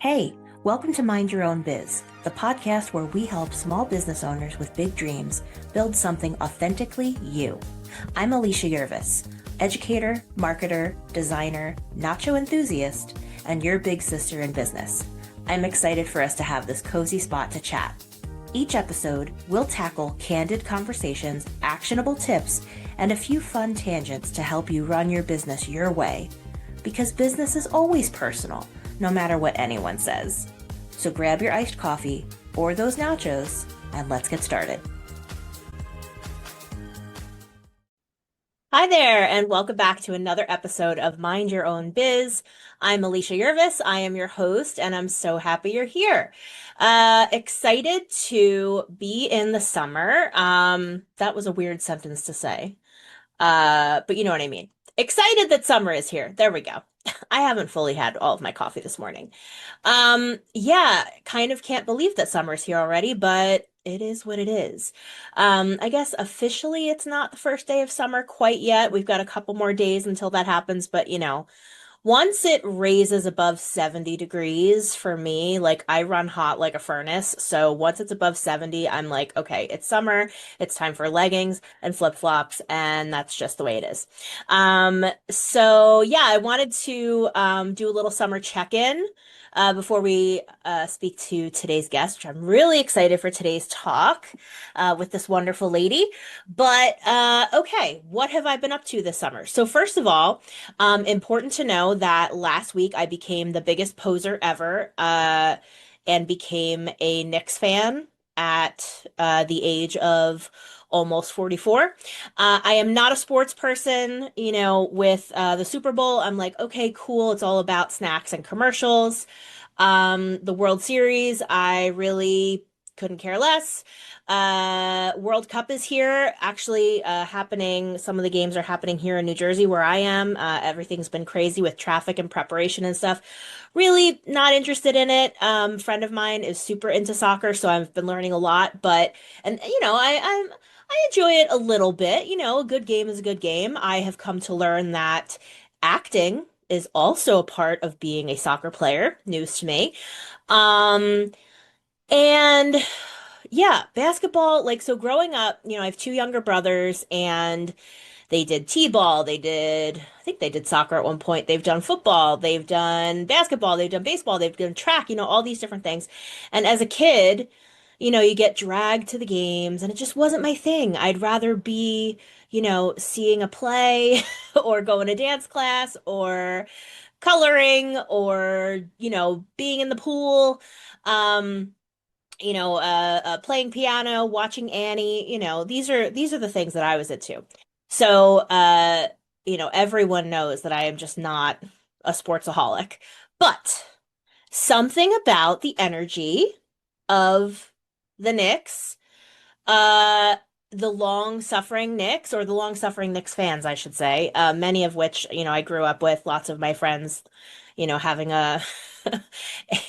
Hey, welcome to Mind Your Own Biz, the podcast where we help small business owners with big dreams build something authentically you. I'm Alicia Yervis, educator, marketer, designer, nacho enthusiast, and your big sister in business. I'm excited for us to have this cozy spot to chat. Each episode, we'll tackle candid conversations, actionable tips, and a few fun tangents to help you run your business your way. Because business is always personal, no matter what anyone says. So grab your iced coffee or those nachos and let's get started. Hi there, and welcome back to another episode of Mind Your Own Biz. I'm Alicia Yervis. I am your host, and I'm so happy you're here. Excited to be in the summer. That was a weird sentence to say, but you know what I mean. Excited that summer is here. There we go. I haven't fully had all of my coffee this morning. Yeah, kind of can't believe that summer's here already, but it is what it is. I guess officially it's not the first day of summer quite yet. We've got a couple more days until that happens, but once it raises above 70 degrees for me, like I run hot like a furnace. So once it's above 70, I'm like, okay, it's summer. It's time for leggings and flip-flops. And that's just the way it is. So yeah, I wanted to do a little summer check-in before we speak to today's guest, which I'm really excited for today's talk with this wonderful lady. But okay, what have I been up to this summer? So first of all, important to know that last week I became the biggest poser ever and became a Knicks fan at the age of almost 44. I am not a sports person, with the Super Bowl. I'm like, okay, cool. It's all about snacks and commercials. The World Series, I really couldn't care less. World Cup is here, actually happening. Some of the games are happening here in New Jersey where I am. Everything's been crazy with traffic and preparation and stuff. Really not interested in it. Friend of mine is super into soccer, so I've been learning a lot. And I enjoy it a little bit. A good game is a good game. I have come to learn that acting is also a part of being a soccer player. News to me. Um, and yeah, basketball, like, so growing up, I have two younger brothers and they did t-ball. I think they did soccer at one point. They've done football. They've done basketball. They've done baseball. They've done track, all these different things. And as a kid, you get dragged to the games and it just wasn't my thing. I'd rather be, seeing a play or going to dance class or coloring or, being in the pool. Um, playing piano, watching Annie, these are the things that I was into. So, everyone knows that I am just not a sportsaholic, but something about the energy of the Knicks, uh, the long-suffering Knicks, or the long-suffering Knicks fans, I should say, many of which, I grew up with, lots of my friends, having a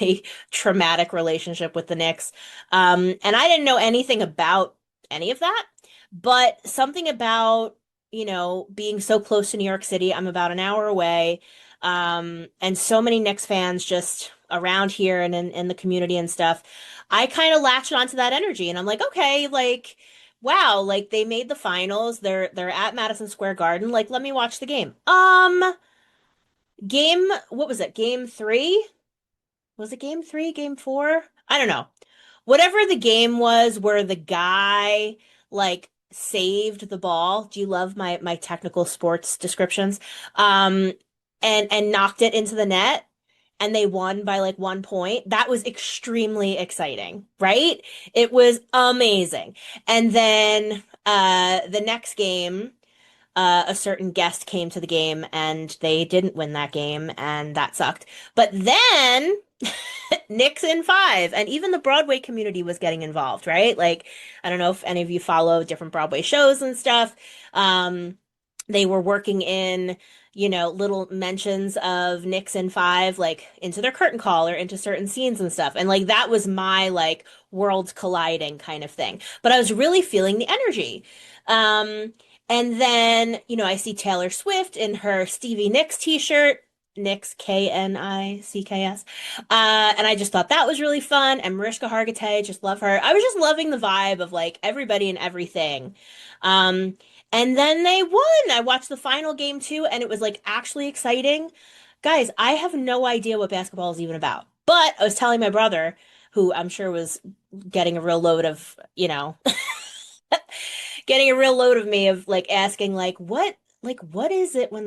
a traumatic relationship with the Knicks. And I didn't know anything about any of that, but something about, being so close to New York City, I'm about an hour away, and so many Knicks fans just around here and in the community and stuff. I kind of latched onto that energy and I'm like, okay, like, wow, like they made the finals. They're at Madison Square Garden. Like, let me watch the game. What was it? Game three? Was it game three, game four? I don't know. Whatever the game was where the guy like saved the ball. Do you love my technical sports descriptions? Um, and knocked it into the net and they won by like 1 point. That was extremely exciting, right? It was amazing. And then the next game, a certain guest came to the game and they didn't win that game and that sucked. But then Knicks in five, and even the Broadway community was getting involved, right? Like, I don't know if any of you follow different Broadway shows and stuff. Um, they were working in, little mentions of Knicks in five, like into their curtain call or into certain scenes and stuff. And like that was my like worlds colliding kind of thing. But I was really feeling the energy. Um, and then, I see Taylor Swift in her Stevie Nicks t-shirt. Knicks, Knicks. And I just thought that was really fun. And Mariska Hargitay, just love her. I was just loving the vibe of like everybody and everything. Um, and then they won. I watched the final game too, and it was like actually exciting. Guys, I have no idea what basketball is even about. But I was telling my brother, who I'm sure was getting a real load of, getting a real load of me of like asking like what is it when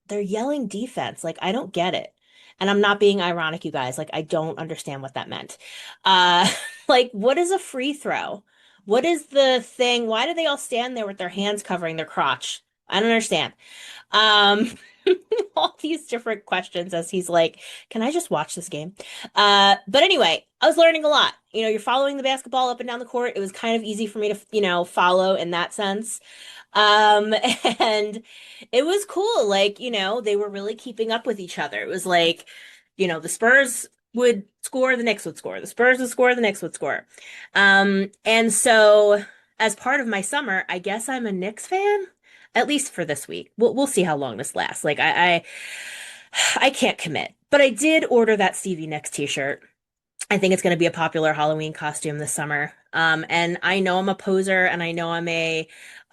they're yelling defense? Like I don't get it. And I'm not being ironic, you guys. Like I don't understand what that meant. Uh like what is a free throw? What is the thing? Why do they all stand there with their hands covering their crotch? I don't understand. Um, all these different questions as he's like, "Can I just watch this game?" But anyway, I was learning a lot. You're following the basketball up and down the court. It was kind of easy for me to, follow in that sense. Um, and it was cool. Like, they were really keeping up with each other. It was like, the Spurs would score, the Knicks would score. The Spurs would score, the Knicks would score. And so as part of my summer, I guess I'm a Knicks fan, at least for this week. We'll see how long this lasts. Like I can't commit, but I did order that Stevie Nicks t-shirt. I think it's going to be a popular Halloween costume this summer. And I know I'm a poser and I know I'm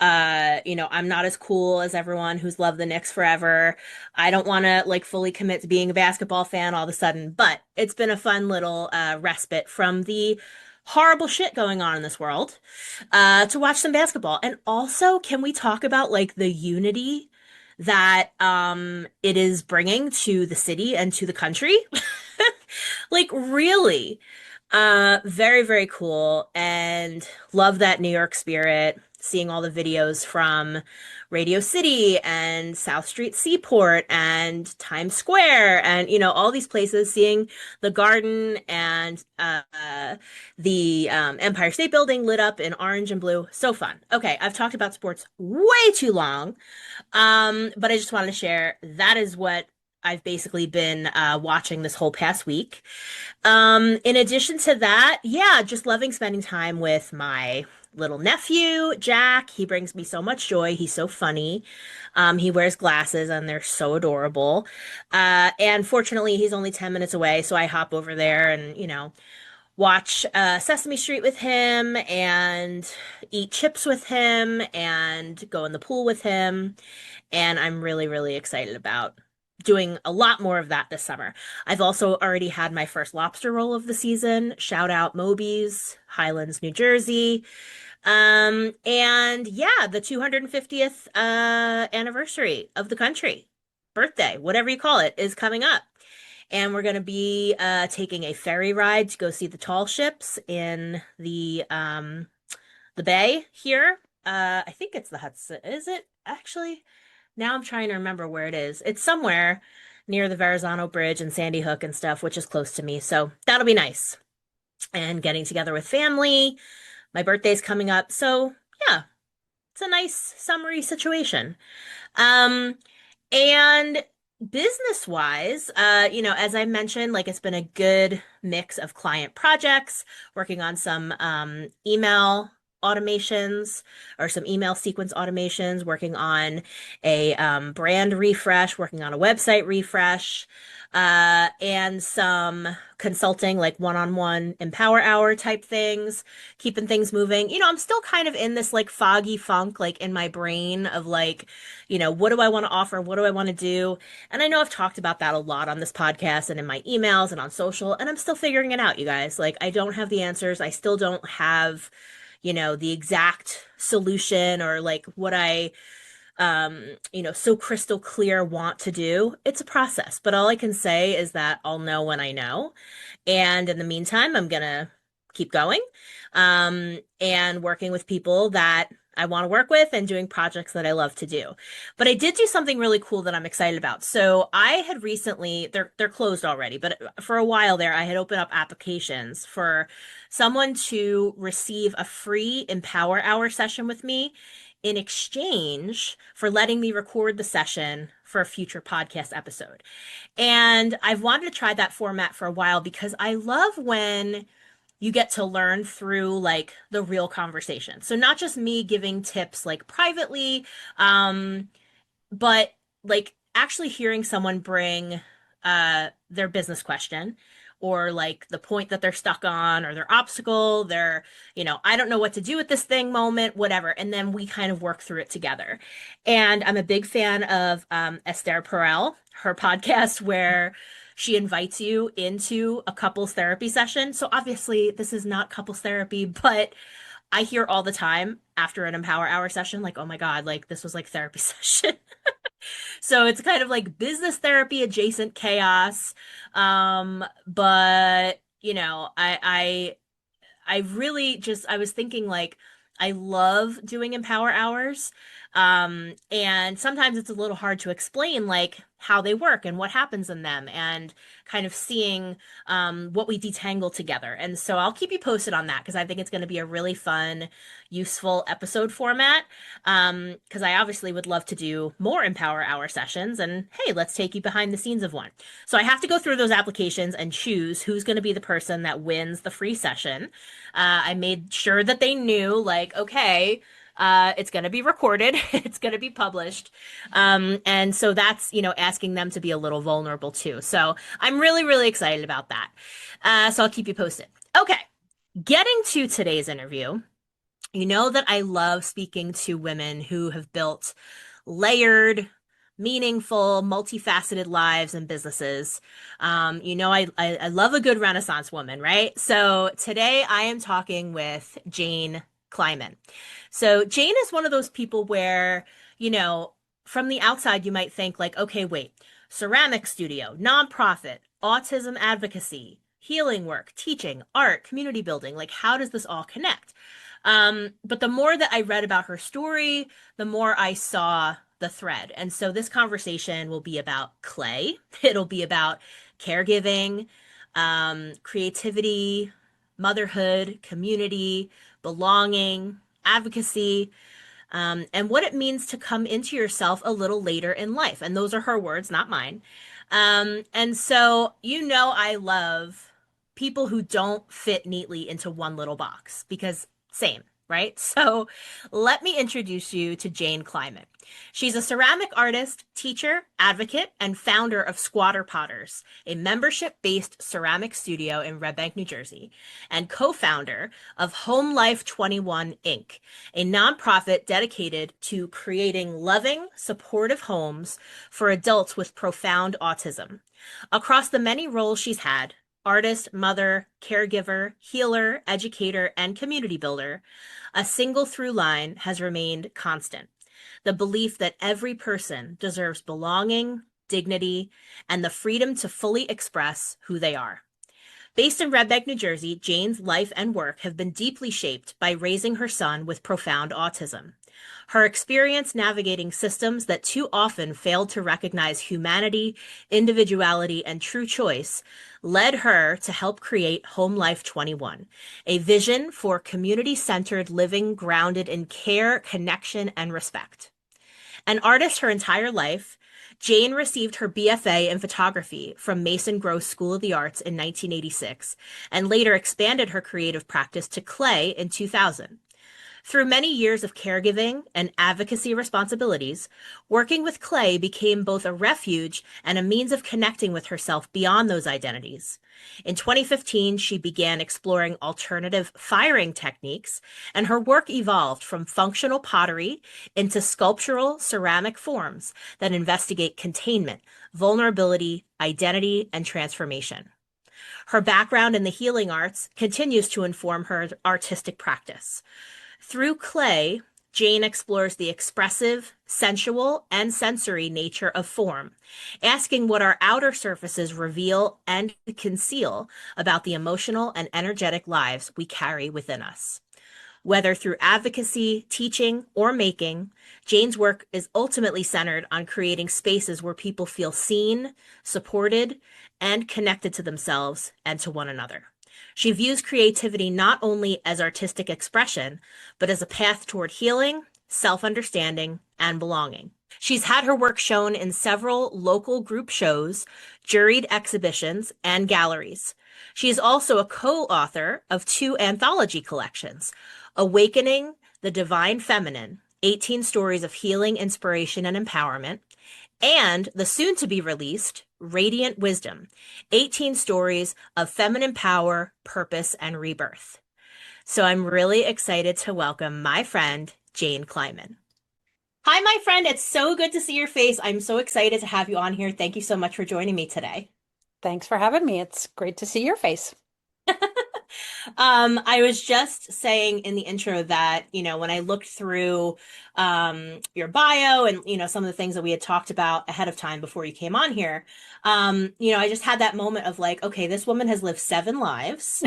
not as cool as everyone who's loved the Knicks forever. I don't want to like fully commit to being a basketball fan all of a sudden, but it's been a fun little respite from the horrible shit going on in this world to watch some basketball. And also, can we talk about like the unity that it is bringing to the city and to the country? Like really, very, very cool. And love that New York spirit. Seeing all the videos from Radio City and South Street Seaport and Times Square and, all these places, seeing the garden and the Empire State Building lit up in orange and blue. So fun. Okay, I've talked about sports way too long. But I just wanted to share that is what I've basically been watching this whole past week. In addition to that, yeah, just loving spending time with my little nephew, Jack. He brings me so much joy. He's so funny. He wears glasses and they're so adorable. And fortunately, he's only 10 minutes away, so I hop over there and, watch Sesame Street with him and eat chips with him and go in the pool with him. And I'm really, really excited about doing a lot more of that this summer. I've also already had my first lobster roll of the season. Shout out Moby's, Highlands, New Jersey. And yeah, the 250th anniversary of the country, birthday, whatever you call it, is coming up. And we're going to be taking a ferry ride to go see the tall ships in the bay here. I think it's the Hudson. Is it actually? Now I'm trying to remember where it is. It's somewhere near the Verrazano Bridge and Sandy Hook and stuff, which is close to me. So that'll be nice. And getting together with family. My birthday's coming up. So yeah, it's a nice summery situation. Um, and business wise, as I mentioned, like it's been a good mix of client projects, working on some email automations or some email sequence automations, working on a brand refresh, working on a website refresh, and some consulting, like one-on-one empower hour type things, keeping things moving. I'm still kind of in this like foggy funk, like in my brain of like, what do I want to offer? What do I want to do? And I know I've talked about that a lot on this podcast and in my emails and on social, and I'm still figuring it out, you guys. Like, I don't have the answers. I still don't have, the exact solution or like what I so crystal clear want to do. It's a process, but all I can say is that I'll know when I know. And in the meantime, I'm gonna keep going, and working with people that I want to work with and doing projects that I love to do. But I did do something really cool that I'm excited about. So I had recently, they're closed already, but for a while there, I had opened up applications for someone to receive a free Empower Hour session with me in exchange for letting me record the session for a future podcast episode. And I've wanted to try that format for a while because I love when you get to learn through like the real conversation. So not just me giving tips like privately, but like actually hearing someone bring their business question or like the point that they're stuck on or their obstacle, their, I don't know what to do with this thing moment, whatever. And then we kind of work through it together. And I'm a big fan of Esther Perel, her podcast where she invites you into a couples therapy session. So obviously, this is not couples therapy, but I hear all the time after an Empower Hour session, like, oh my God, like this was like therapy session. So it's kind of like business therapy adjacent chaos. But I really just, I was thinking like, I love doing Empower Hours. And sometimes it's a little hard to explain like how they work and what happens in them and kind of seeing what we detangle together. And so I'll keep you posted on that because I think it's going to be a really fun, useful episode format. Because I obviously would love to do more Empower Hour sessions. And hey, let's take you behind the scenes of one. So I have to go through those applications and choose who's going to be the person that wins the free session. I made sure that they knew, like, okay, it's going to be recorded, it's going to be published. And so that's, asking them to be a little vulnerable too. So I'm really, really excited about that. So I'll keep you posted. Okay, getting to today's interview. You know that I love speaking to women who have built layered, meaningful, multifaceted lives and businesses. I love a good Renaissance woman, right? So today I am talking with Jane Kleiman. So Jane is one of those people where, you know, from the outside you might think like, okay, wait, ceramic studio, nonprofit, autism advocacy, healing work, teaching, art, community building, like how does this all connect? But the more that I read about her story, the more I saw the thread. And so this conversation will be about clay. It'll be about caregiving, creativity, motherhood, community, belonging, advocacy, and what it means to come into yourself a little later in life. And those are her words, not mine. And so, I love people who don't fit neatly into one little box because same, right? So let me introduce you to Jane Kleiman. She's a ceramic artist, teacher, advocate, and founder of Squatter Potters, a membership-based ceramic studio in Red Bank, New Jersey, and co-founder of HomeLife 21 Inc., a nonprofit dedicated to creating loving, supportive homes for adults with profound autism. Across the many roles she's had, artist, mother, caregiver, healer, educator, and community builder, a single through line has remained constant. The belief that every person deserves belonging, dignity, and the freedom to fully express who they are. Based in Red Bank, New Jersey, Jane's life and work have been deeply shaped by raising her son with profound autism. Her experience navigating systems that too often failed to recognize humanity, individuality, and true choice led her to help create HomeLife 21, a vision for community-centered living grounded in care, connection, and respect. An artist her entire life, Jane received her BFA in photography from Mason Gross School of the Arts in 1986 and later expanded her creative practice to clay in 2000. Through many years of caregiving and advocacy responsibilities, working with clay became both a refuge and a means of connecting with herself beyond those identities. In 2015, she began exploring alternative firing techniques, and her work evolved from functional pottery into sculptural ceramic forms that investigate containment, vulnerability, identity, and transformation. Her background in the healing arts continues to inform her artistic practice. Through clay, Jane explores the expressive, sensual, and sensory nature of form, asking what our outer surfaces reveal and conceal about the emotional and energetic lives we carry within us. Whether through advocacy, teaching, or making, Jane's work is ultimately centered on creating spaces where people feel seen, supported, and connected to themselves and to one another. She views creativity not only as artistic expression, but as a path toward healing, self-understanding, and belonging. She's had her work shown in several local group shows, juried exhibitions, and galleries. She is also a co-author of 2 anthology collections, Awakening the Divine Feminine, 18 Stories of Healing, Inspiration, and Empowerment, and the soon to be released Radiant Wisdom, 18 Stories of Feminine Power, Purpose, and Rebirth. So I'm really excited to welcome my friend, Jane Kleiman. Hi, my friend. It's so good to see your face. I'm so excited to have you on here. Thank you so much for joining me today. Thanks for having me. It's great to see your face. I was just saying in the intro that, when I looked through your bio and, some of the things that we had talked about ahead of time before you came on here, I just had that moment of like, okay, this woman has lived 7 lives.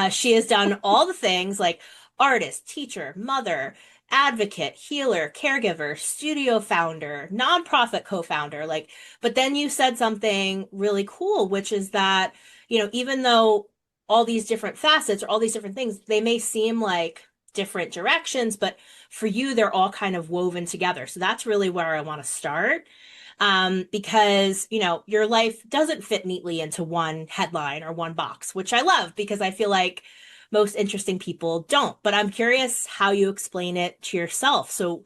She has done all the things like artist, teacher, mother, advocate, healer, caregiver, studio founder, nonprofit co-founder. Like, but then you said something really cool, which is that, even though all these different facets or all these different things, they may seem like different directions, but for you, they're all kind of woven together. So that's really where I want to start. Because, your life doesn't fit neatly into one headline or one box, which I love because I feel like most interesting people don't. But I'm curious how you explain it to yourself. So,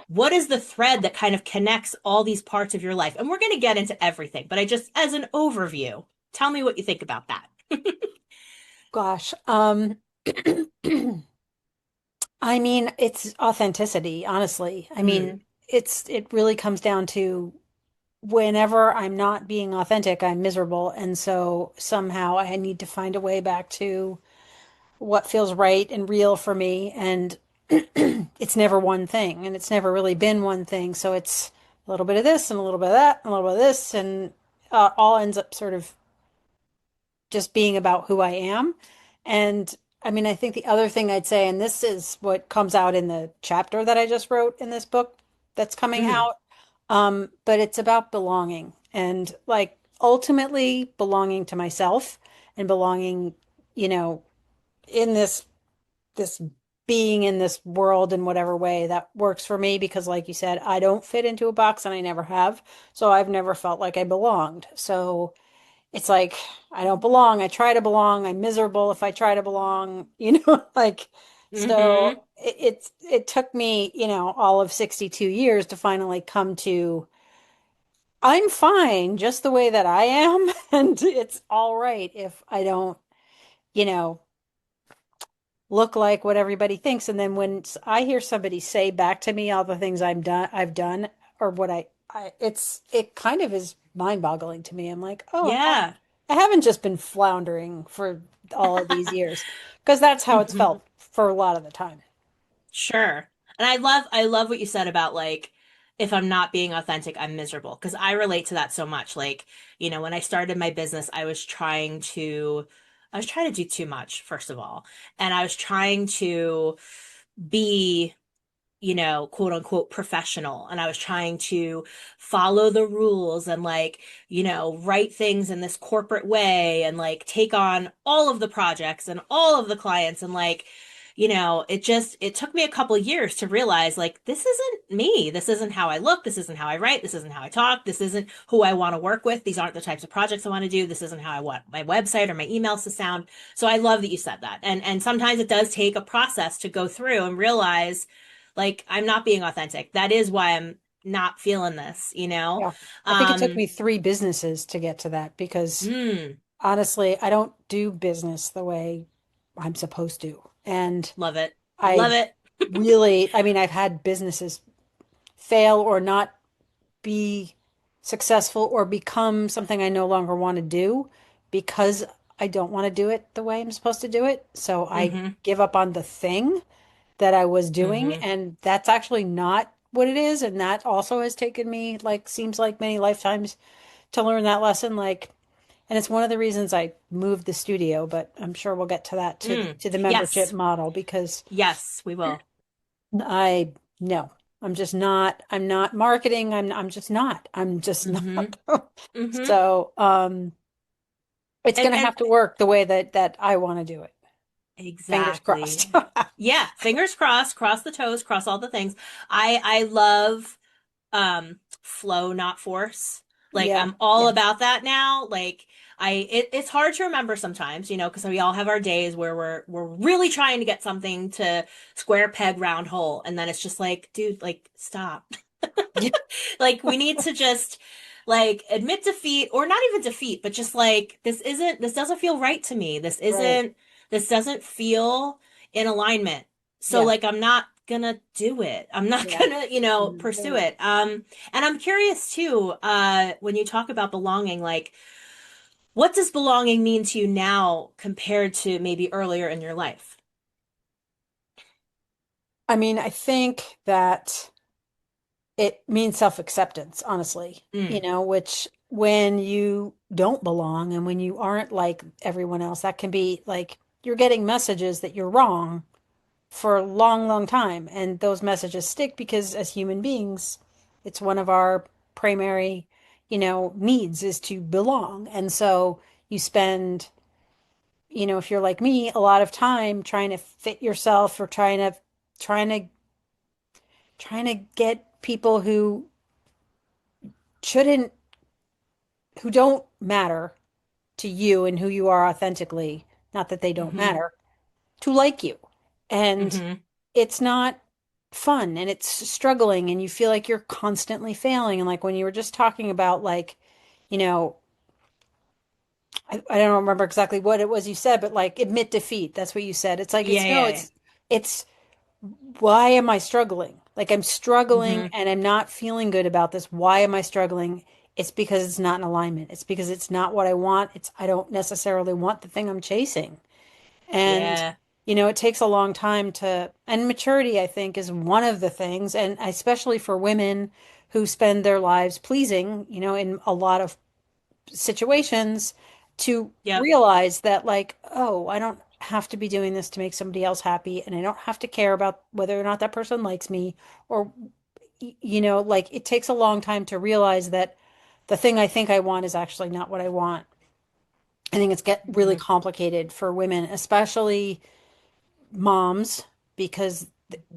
what is the thread that kind of connects all these parts of your life? And we're going to get into everything, but I just, as an overview, tell me what you think about that. Gosh, I mean, it's authenticity, honestly. I Mm. mean, it really comes down to whenever I'm not being authentic, I'm miserable, and so somehow I need to find a way back to what feels right and real for me, and it's never one thing, and it's never really been one thing, so it's a little bit of this and a little bit of that and a little bit of this, and all ends up sort of just being about who I am. And I mean, I think the other thing I'd say, and this is what comes out in the chapter that I just wrote in this book that's coming Mm. out, but it's about belonging and like ultimately belonging to myself and belonging, you know, in this being in this world in whatever way that works for me because like you said, I don't fit into a box and I never have. So I've never felt like I belonged. So it's like I don't belong. I try to belong. I'm miserable if I try to belong, like so Hmm. it took me, all of 62 years to finally come to I'm fine just the way that I am and it's all right if I don't, you know, look like what everybody thinks and then when I hear somebody say back to me all the things I've done or what it kind of is mind-boggling to me. I'm like, "Oh, Yeah. I haven't just been floundering for all of these years because that's how it's Hmm. felt for a lot of the time. Sure. And I love what you said about like, if I'm not being authentic, I'm miserable. Because I relate to that so much. Like, when I started my business, I was trying to do too much, first of all. And I was trying to be quote unquote professional. And I was trying to follow the rules and like, write things in this corporate way and like take on all of the projects and all of the clients. And like, it took me a couple of years to realize like, this isn't me. This isn't how I look. This isn't how I write. This isn't how I talk. This isn't who I want to work with. These aren't the types of projects I want to do. This isn't how I want my website or my emails to sound. So I love that you said that. And sometimes it does take a process to go through and realize like I'm not being authentic. That is why I'm not feeling this, you know? Yeah. I think it took Um, me 3 businesses to get to that because mm, honestly, I don't do business the way I'm supposed to. And love it. Love I it. I mean, I've had businesses fail or not be successful or become something I no longer want to do because I don't want to do it the way I'm supposed to do it. So I Hmm. give up on the thing that I was doing, Hmm. and that's actually not what it is. And that also has taken me, like, seems like many lifetimes to learn that lesson. Like, and it's one of the reasons I moved the studio, but I'm sure we'll get to that Mm. to the membership Yes. model because Yes, we will. I no, I'm not marketing. I'm just Hmm. not. Hmm. So, it's And going to and have to work the way that I want to do it. Fingers crossed. exactly. Yeah, fingers crossed, cross the toes, cross all the things. I love flow, not force. Like Yeah. I'm all Yeah. about that now. Like it's hard to remember sometimes, because we all have our days where we're really trying to get something to square peg round hole, and then it's just like, dude, like stop. Yeah, Like we need to just like admit defeat or not even defeat, but just like this doesn't feel right to me. right. This doesn't feel in alignment. So Yeah, like I'm not gonna do it. I'm not yeah. gonna, pursue Yeah. it. And I'm curious too, when you talk about belonging, like what does belonging mean to you now compared to maybe earlier in your life? I mean, I think that it means self-acceptance, honestly, Mm, which when you don't belong and when you aren't like everyone else, that can be like you're getting messages that you're wrong for a long, long time. And those messages stick because as human beings, it's one of our primary, needs is to belong. And so you spend, if you're like me, a lot of time trying to fit yourself or trying to trying to get people shouldn't who don't matter to you and who you are authentically, not that they don't hmm matter, to like you. And hmm it's not fun and it's struggling and you feel like you're constantly failing. And like when you were just talking about like, you know, I don't remember exactly what it was you said, but like admit defeat. That's what you said. It's like Yeah, yeah, yeah. it's why am I struggling? Like I'm struggling hmm and I'm not feeling good about this. Why am I struggling? It's because it's not in alignment. It's because it's not what I want. I don't necessarily want the thing I'm chasing. And, Yeah. it takes a long time and maturity, I think, is one of the things, and especially for women who spend their lives pleasing, in a lot of situations, to Yep. realize that, like, oh, I don't have to be doing this to make somebody else happy, and I don't have to care about whether or not that person likes me, or, like, it takes a long time to realize that the thing I think I want is actually not what I want. I think it's get really hmm complicated for women, especially moms, because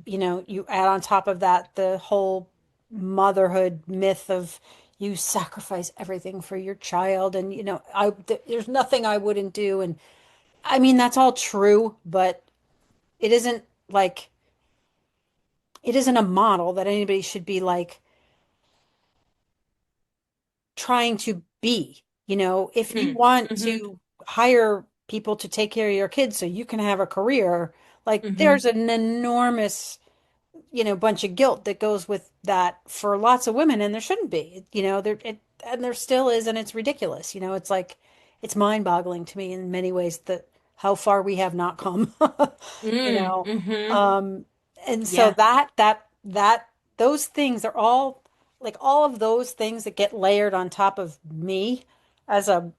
you add on top of that the whole motherhood myth of you sacrifice everything for your child and there's nothing I wouldn't do, and I mean that's all true, but it isn't like it isn't a model that anybody should be like trying to be. If you want hmm to hire people to take care of your kids so you can have a career, like hmm there's an enormous bunch of guilt that goes with that for lots of women, and there shouldn't be. And there still is, and it's ridiculous. It's like it's mind-boggling to me in many ways that how far we have not come. You know, hmm um, and so Yeah. that those things are all like all of those things that get layered on top of me as a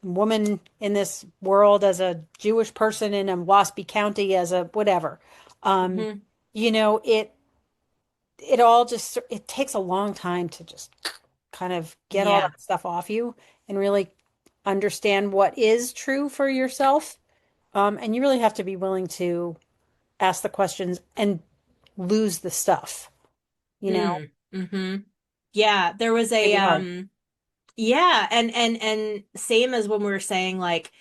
woman in this world, as a Jewish person in a waspy county, as a whatever. Um, hmm it all just it takes a long time to just kind of get all Yeah. that stuff off you and really understand what is true for yourself. And you really have to be willing to ask the questions and lose the stuff, you know? hmm Yeah. There was It can a be hard. yeah, and same as when we were saying like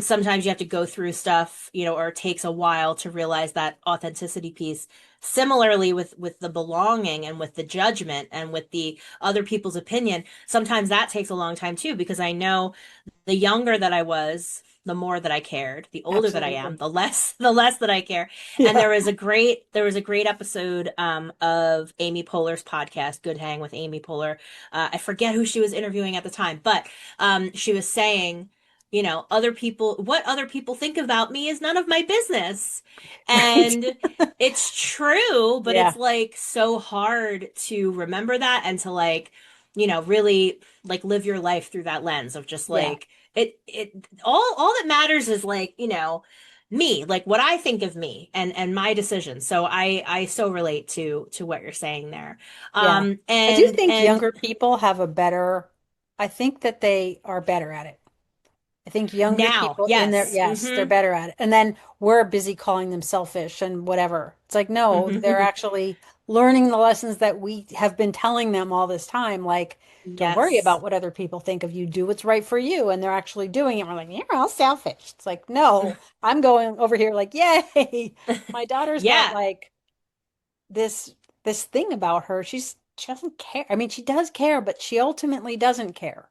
sometimes you have to go through stuff, or it takes a while to realize that authenticity piece. Similarly with the belonging and with the judgment and with the other people's opinion, sometimes that takes a long time too, because I know the younger that I was, the more that I cared. The older that I am, Absolutely. the less that I care. And Yeah. there was a great episode of Amy Poehler's podcast, Good Hang with Amy Poehler. I forget who she was interviewing at the time, but she was saying, what other people think about me is none of my business. Right. And it's true, but Yeah. it's like so hard to remember that and to like, really like live your life through that lens of just Yeah. like all that matters is like, me, like what I think of me and my decisions. So I so relate to what you're saying there. Yeah. Um I do and think and younger people have a better, I think that they are better at it. I think younger now, people in their, yes. yes, they're Mm-hmm. better at it. And then we're busy calling them selfish and whatever. It's like, no, they're Mm-hmm. actually learning the lessons that we have been telling them all this time. Like, don't worry Yes. about what other people think of you. Do what's right for you. And they're actually doing it. We're like, you're all selfish. It's like, no, I'm going over here like, yay. My daughter's got Yeah. like this thing about her. she doesn't care. I mean, she does care, but she ultimately doesn't care.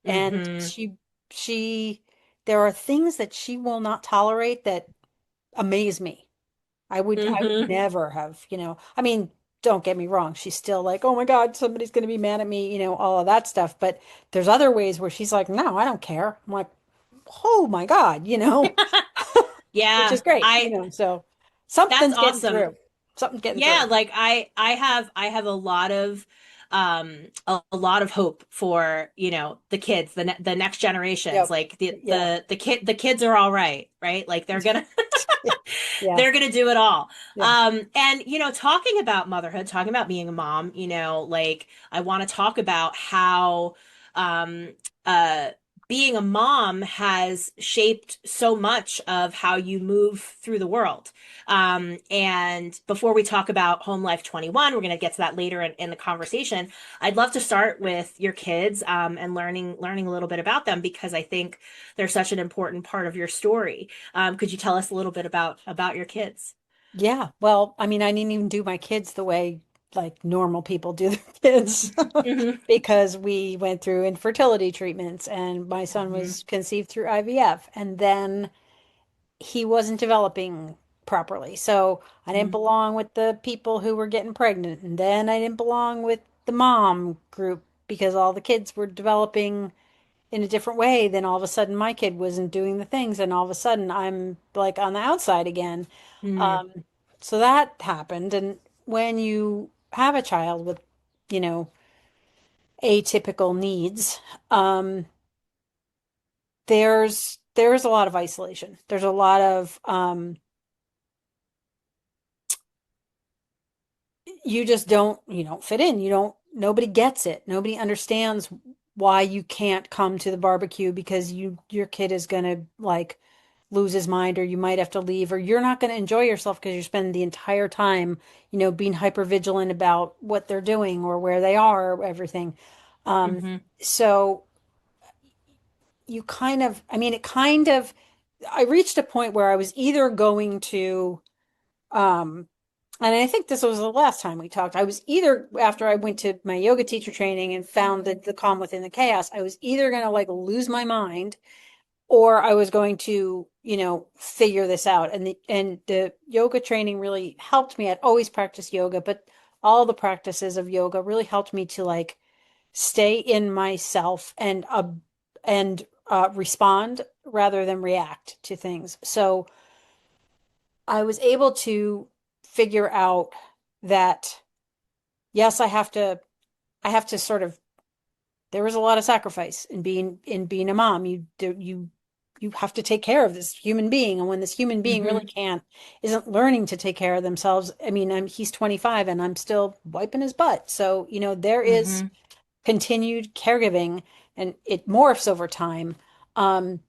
And Mm-hmm. she, there are things that she will not tolerate that amaze me. I would Mm-hmm. never have, I mean, don't get me wrong. She's still like, oh my God, somebody's going to be mad at me, all of that stuff. But there's other ways where she's like, no, I don't care. I'm like, oh my God, which is Yeah, great, so that's something's getting awesome. through. Something's getting Yeah, through. like I have a lot of a lot of hope for, the kids, the next generations. Yep. Like the Yeah. the the kid the kids are all right, right? Like Yeah. they're gonna do it all. Yeah. And talking about motherhood, talking about being a mom, like I want to talk about how um uh being a mom has shaped so much of how you move through the world. And before we talk about Home Life 21, we're going to get to that later in the conversation. I'd love to start with your kids, and learning a little bit about them because I think they're such an important part of your story. Could you tell us a little bit about your kids? Yeah. Well, I mean, I didn't even do my kids the way like normal people do their kids Hmm. because we went through infertility treatments and my son Hmm. was conceived through IVF and then he wasn't developing properly. So I didn't belong with the people who were getting pregnant. And then I didn't belong with the mom group because all the kids were developing in a different way. Then all of a sudden my kid wasn't doing the things. And all of a sudden I'm like on the outside again. Hmm. Um, so that happened. And when you have a child with, you know, atypical needs, um, there's a lot of isolation. There's a lot of you don't fit in. You don't nobody gets it. Nobody understands why you can't come to the barbecue because your kid is gonna like lose his mind or you might have to leave or you're not going to enjoy yourself because you're spending the entire time, being hyper vigilant about what they're doing or where they are or everything. Um, Hmm. so you kind of, I mean, I reached a point where I was either going to, um, and I think this was the last time we talked. I was either, after I went to my yoga teacher training and found the calm within the chaos, I was either going to like lose my mind or I was going to, figure this out. And the yoga training really helped me. I'd always practiced yoga, but all the practices of yoga really helped me to like stay in myself and respond rather than react to things. So I was able to figure out that yes, I have to sort of there was a lot of sacrifice in being a mom. You have to take care of this human being, and when this human being really Hmm. isn't learning to take care of themselves. I mean, he's 25 and I'm still wiping his butt. So, there is Hmm. continued caregiving and it morphs over time. Um,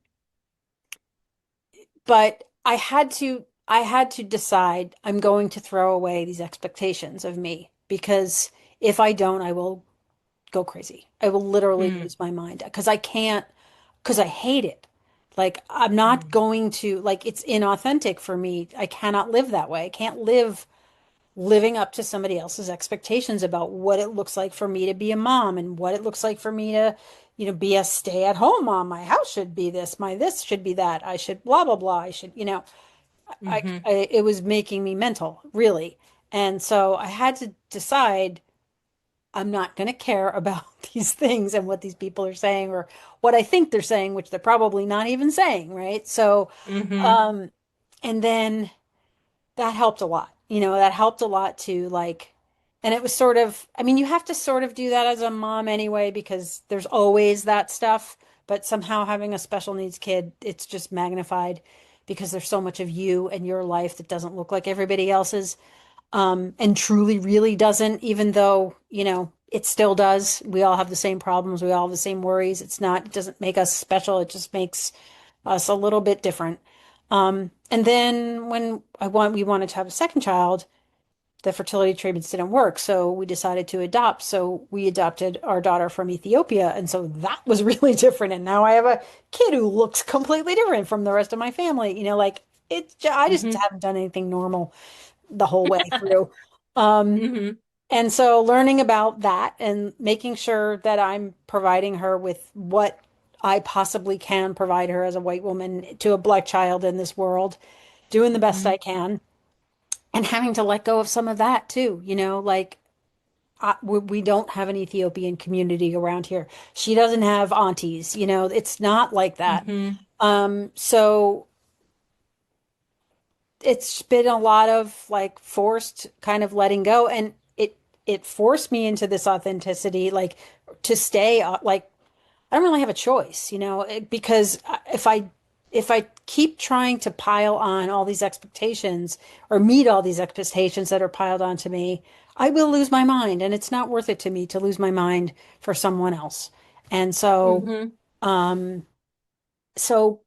but I had to decide I'm going to throw away these expectations of me because if I don't, I will go crazy. I will literally Hmm. lose my mind because I can't, because I hate it. Like, I'm not going to, like, it's inauthentic for me. I cannot live that way. I can't live living up to somebody else's expectations about what it looks like for me to be a mom and what it looks like for me to, be a stay-at-home mom. My house should be this, my this should be that. I should blah blah blah. I should, Hmm. it was making me mental, really. And so I had to decide I'm not going to care about these things and what these people are saying or what I think they're saying, which they're probably not even saying, right? So, Hmm. um, and then that helped a lot. That helped a lot to like, and it was sort of, I mean, you have to sort of do that as a mom anyway, because there's always that stuff, but somehow having a special needs kid, it's just magnified because there's so much of you and your life that doesn't look like everybody else's, and truly really doesn't, even though, it still does. We all have the same problems. We all have the same worries. It doesn't make us special. It just makes us a little bit different. And then when we wanted to have a second child, the fertility treatments didn't work. So we decided to adopt. So we adopted our daughter from Ethiopia. And so that was really different. And now I have a kid who looks completely different from the rest of my family. Like I just Hmm. haven't done anything normal the whole way through. Um, Hmm. And so learning about that and making sure that I'm providing her with what I possibly can provide her as a white woman to a black child in this world, doing the best I Hmm. can, and having to let go of some of that too, like we don't have an Ethiopian community around here. She doesn't have aunties, it's not like that. Hmm. So it's been a lot of like forced kind of letting go, and it forced me into this authenticity, like to stay like I don't really have a choice, because if I keep trying to pile on all these expectations or meet all these expectations that are piled onto me, I will lose my mind, and it's not worth it to me to lose my mind for someone else. And Hmm. um, so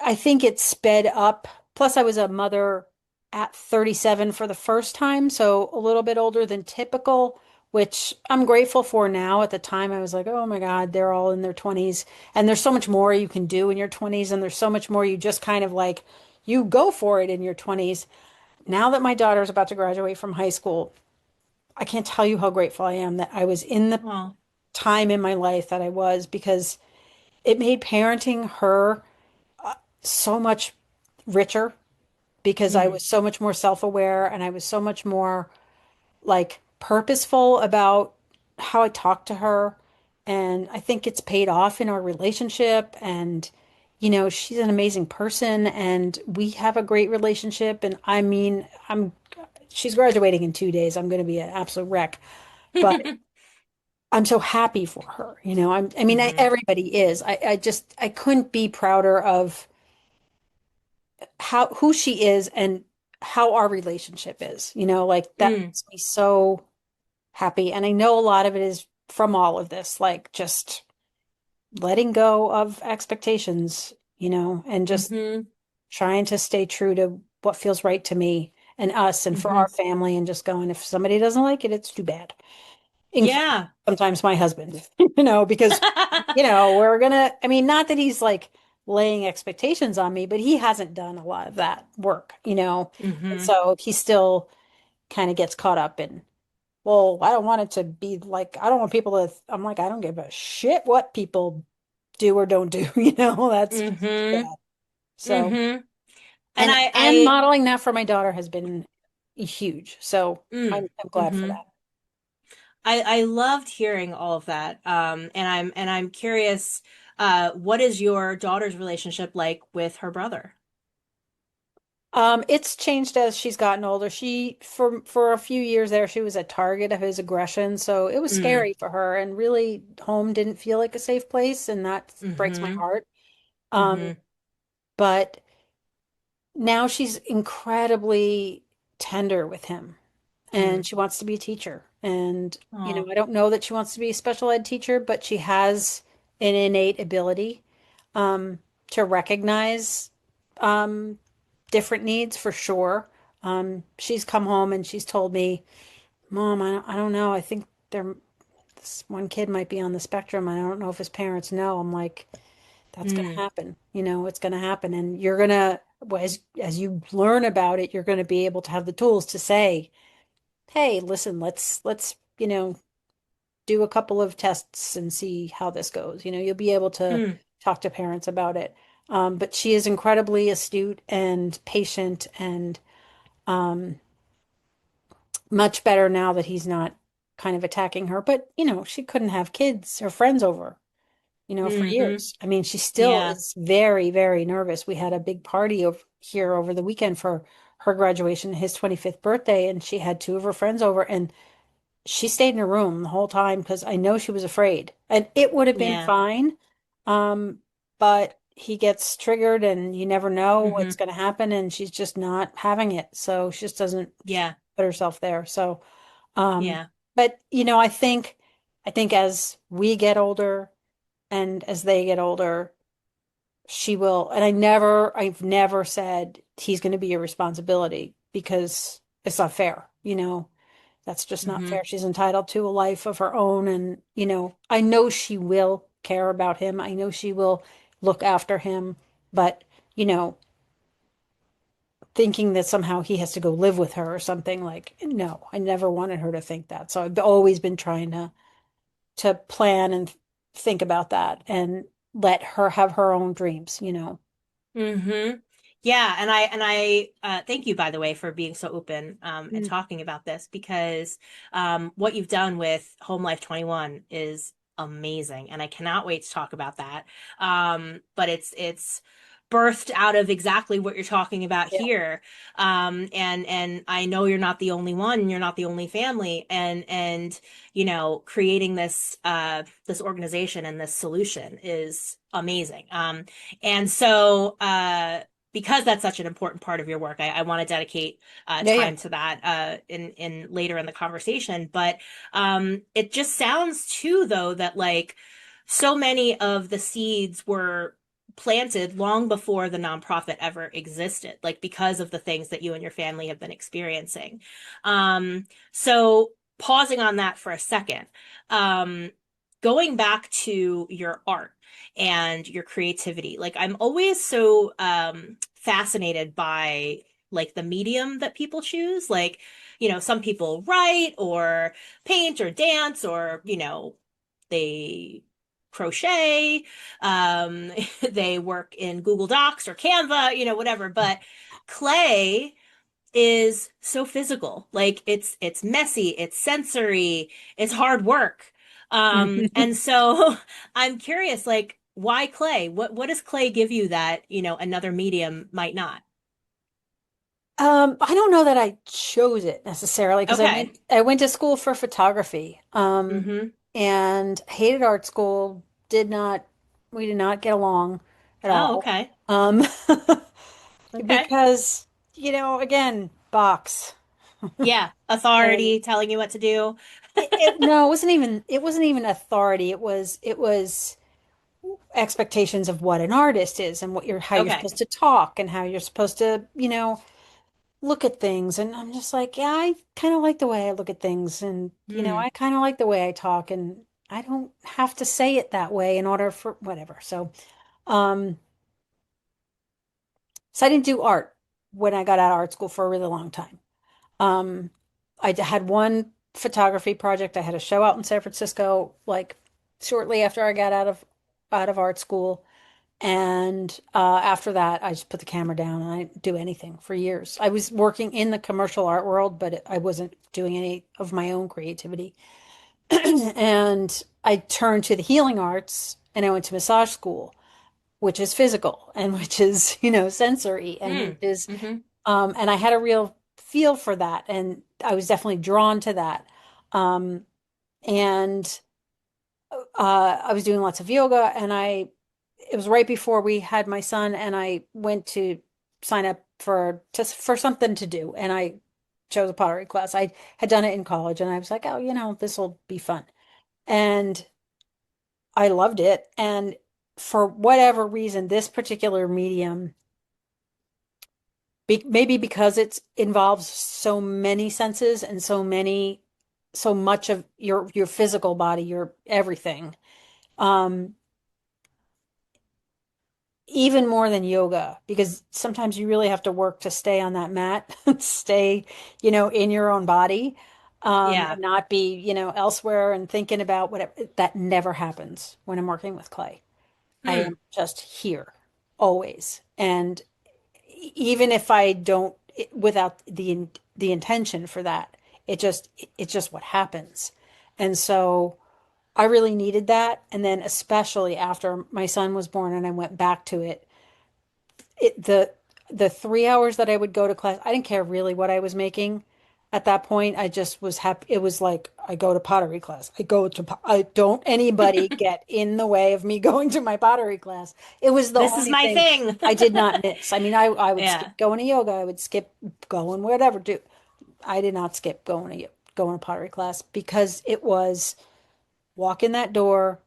I think it sped up. Plus, I was a mother at 37 for the first time, so a little bit older than typical, which I'm grateful for now. At the time, I was like, oh my God, they're all in their 20s. And there's so much more you can do in your 20s, and there's so much more you just kind of like, you go for it in your 20s. Now that my daughter's about to graduate from high school, I can't tell you how grateful I am that I was in the Oh. time in my life that I was, because it made parenting her so much richer, because I Mm. was so much more self-aware and I was so much more like purposeful about how I talked to her. And I think it's paid off in our relationship. And, she's an amazing person and we have a great relationship. And I mean, she's graduating in 2 days. I'm going to be an absolute wreck, but I'm so happy for her. I mean, Hmm. everybody is. I couldn't be prouder of who she is and how our relationship is. Like that Mm. makes me so happy. And I know a lot of it is from all of this, like just letting go of expectations, and just Hmm. trying to stay true to what feels right to me and us and for our Hmm. family, and just going, if somebody doesn't like it, it's too bad. Including Yeah. sometimes my husband, because, I mean, not that he's like laying expectations on me, but he hasn't done a lot of that work, And Hmm. so he still kind of gets caught up in, well, I don't want it to be like, I don't want people to, I'm like, I don't give a shit what people do or don't do, that's just too Hmm. bad. So, Hmm. And and I, and I, modeling that for my daughter has been huge. So mm, I'm glad for hmm. that. I loved hearing all of that. And I'm curious, what is your daughter's relationship like with her brother? It's changed as she's gotten older. For a few years there, she was a target of his aggression, so it was Mm. scary for her, and really home didn't feel like a safe place, and that breaks my Hmm. heart. Um, Hmm. but now she's incredibly tender with him, and Mm. she wants to be a teacher. And, Oh. I don't know that she wants to be a special ed teacher, but she has an innate ability um, to recognize um, different needs for sure. She's come home and she's told me, Mom, I don't know. I think this one kid might be on the spectrum. I don't know if his parents know. I'm like, that's going to Mm. happen. It's going to happen. And you're going to, as you learn about it, you're going to be able to have the tools to say, hey, listen, let's, do a couple of tests and see how this goes. You'll be able to Mm. talk to parents about it. But she is incredibly astute and patient, and um, much better now that he's not kind of attacking her. But, she couldn't have kids or friends over, for Hmm. years. I mean, she still Yeah. is very, very nervous. We had a big party here over the weekend for her graduation, his 25th birthday, and she had two of her friends over, and she stayed in her room the whole time because I know she was afraid. And it would have been Yeah. fine. But he gets triggered and you never know what's Hmm. going to happen, and she's just not having it. So she just doesn't Yeah. put herself there. So, um, Yeah. but I think as we get older and as they get older, she will, and I've never said he's going to be your responsibility, because it's not fair, That's just not Hmm. fair. She's entitled to a life of her own. And, I know she will care about him. I know she will look after him. But, you know, thinking that somehow he has to go live with her or something. Like, no, I never wanted her to think that. So I've always been trying to plan and think about that and let her have her own dreams, you know. Hmm. Yeah, and I thank you, by the way, for being so open and Mm. talking about this, because what you've done with Home Life 21 is amazing, and I cannot wait to talk about that. But it's birthed out of exactly what you're talking about Yeah. here. And I know you're not the only one, you're not the only family, and creating this organization and this solution is amazing. And so, because that's such an important part of your work, I want to dedicate Yeah, yeah. time to that in later in the conversation. But it just sounds too, though, that like so many of the seeds were planted long before the nonprofit ever existed, like because of the things that you and your family have been experiencing. So pausing on that for a second, um, going back to your art and your creativity. Like I'm always so fascinated by like the medium that people choose. Like, some people write or paint or dance or, they crochet, um, they work in Google Docs or Canva, whatever. But clay is so physical. Like it's messy, it's sensory, it's hard work. And so I'm curious, like, why clay? What does clay give you that, another medium might not? I don't know that I chose it necessarily because Okay. I went to school for photography. Mm-hmm. And hated art school, did not we did not get along at Oh, all. okay. Um Okay. because, again, box. Yeah. And Authority telling you what to do. no, it wasn't even authority. It was expectations of what an artist is and how you're Okay. supposed to talk and how you're supposed to, look at things. And I'm just like, yeah, I kind of like the way I look at things. And, Hmm. I kind of like the way I talk. And I don't have to say it that way in order for whatever. Um, so I didn't do art when I got out of art school for a really long time. Um, had one photography project. I had a show out in San Francisco, like shortly after I got out of art school. And after that, I just put the camera down and I didn't do anything for years. I was working in the commercial art world, but I wasn't doing any of my own creativity. And I turned to the healing arts and I went to massage school, which is physical and which is, sensory and which Hmm. is, Mm-hmm. and I had a real feel for that. And I was definitely drawn to that. Um, and I was doing lots of yoga and it was right before we had my son and I went to sign up for something to do and I chose a pottery class. I had done it in college and I was like, oh, this will be fun. And I loved it. And for whatever reason, this particular medium, maybe because it involves so many senses and so much of your physical body, your everything. Um, Even more than yoga, because sometimes you really have to work to stay on that mat, stay, in your own body, Yeah. and not be, elsewhere and thinking about whatever. That never happens when I'm working with clay. I Hmm. am just here always. And even if I don't, without the intention for that, it's just what happens. And so I really needed that. And then especially after my son was born and I went back to it, it the 3 hours that I would go to class, I didn't care really what I was making at that point. I just was happy. It was like I go to pottery class. I don't anybody get in the way of me going to my pottery class. It was the This is only my thing thing. I did not miss. I mean, I would Yeah. skip going to yoga. I would skip going whatever. Do I did not skip going to pottery class because it was walk in that door,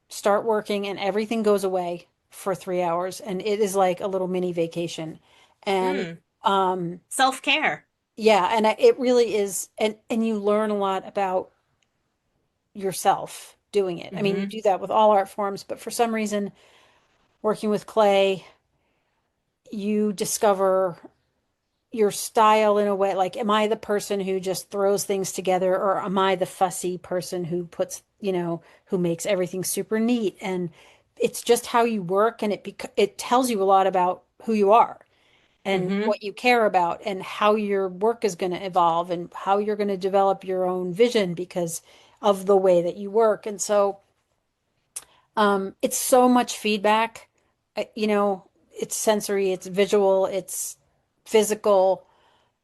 start working, and everything goes away for 3 hours. And it is like a little mini vacation. And Hmm. um, Self-care. yeah, and it really is. And you learn a lot about yourself doing it. I mean, you Mm-hmm. do that with all art forms, but for some reason, working with clay, you discover. your style in a way, like, am I the person who just throws things together, or am I the fussy person who puts, who makes everything super neat? And it's just how you work, and it tells you a lot about who you are and Mm-hmm. what you care about and how your work is going to evolve and how you're going to develop your own vision because of the way that you work. And so it's so much feedback. It's sensory, it's visual, it's physical,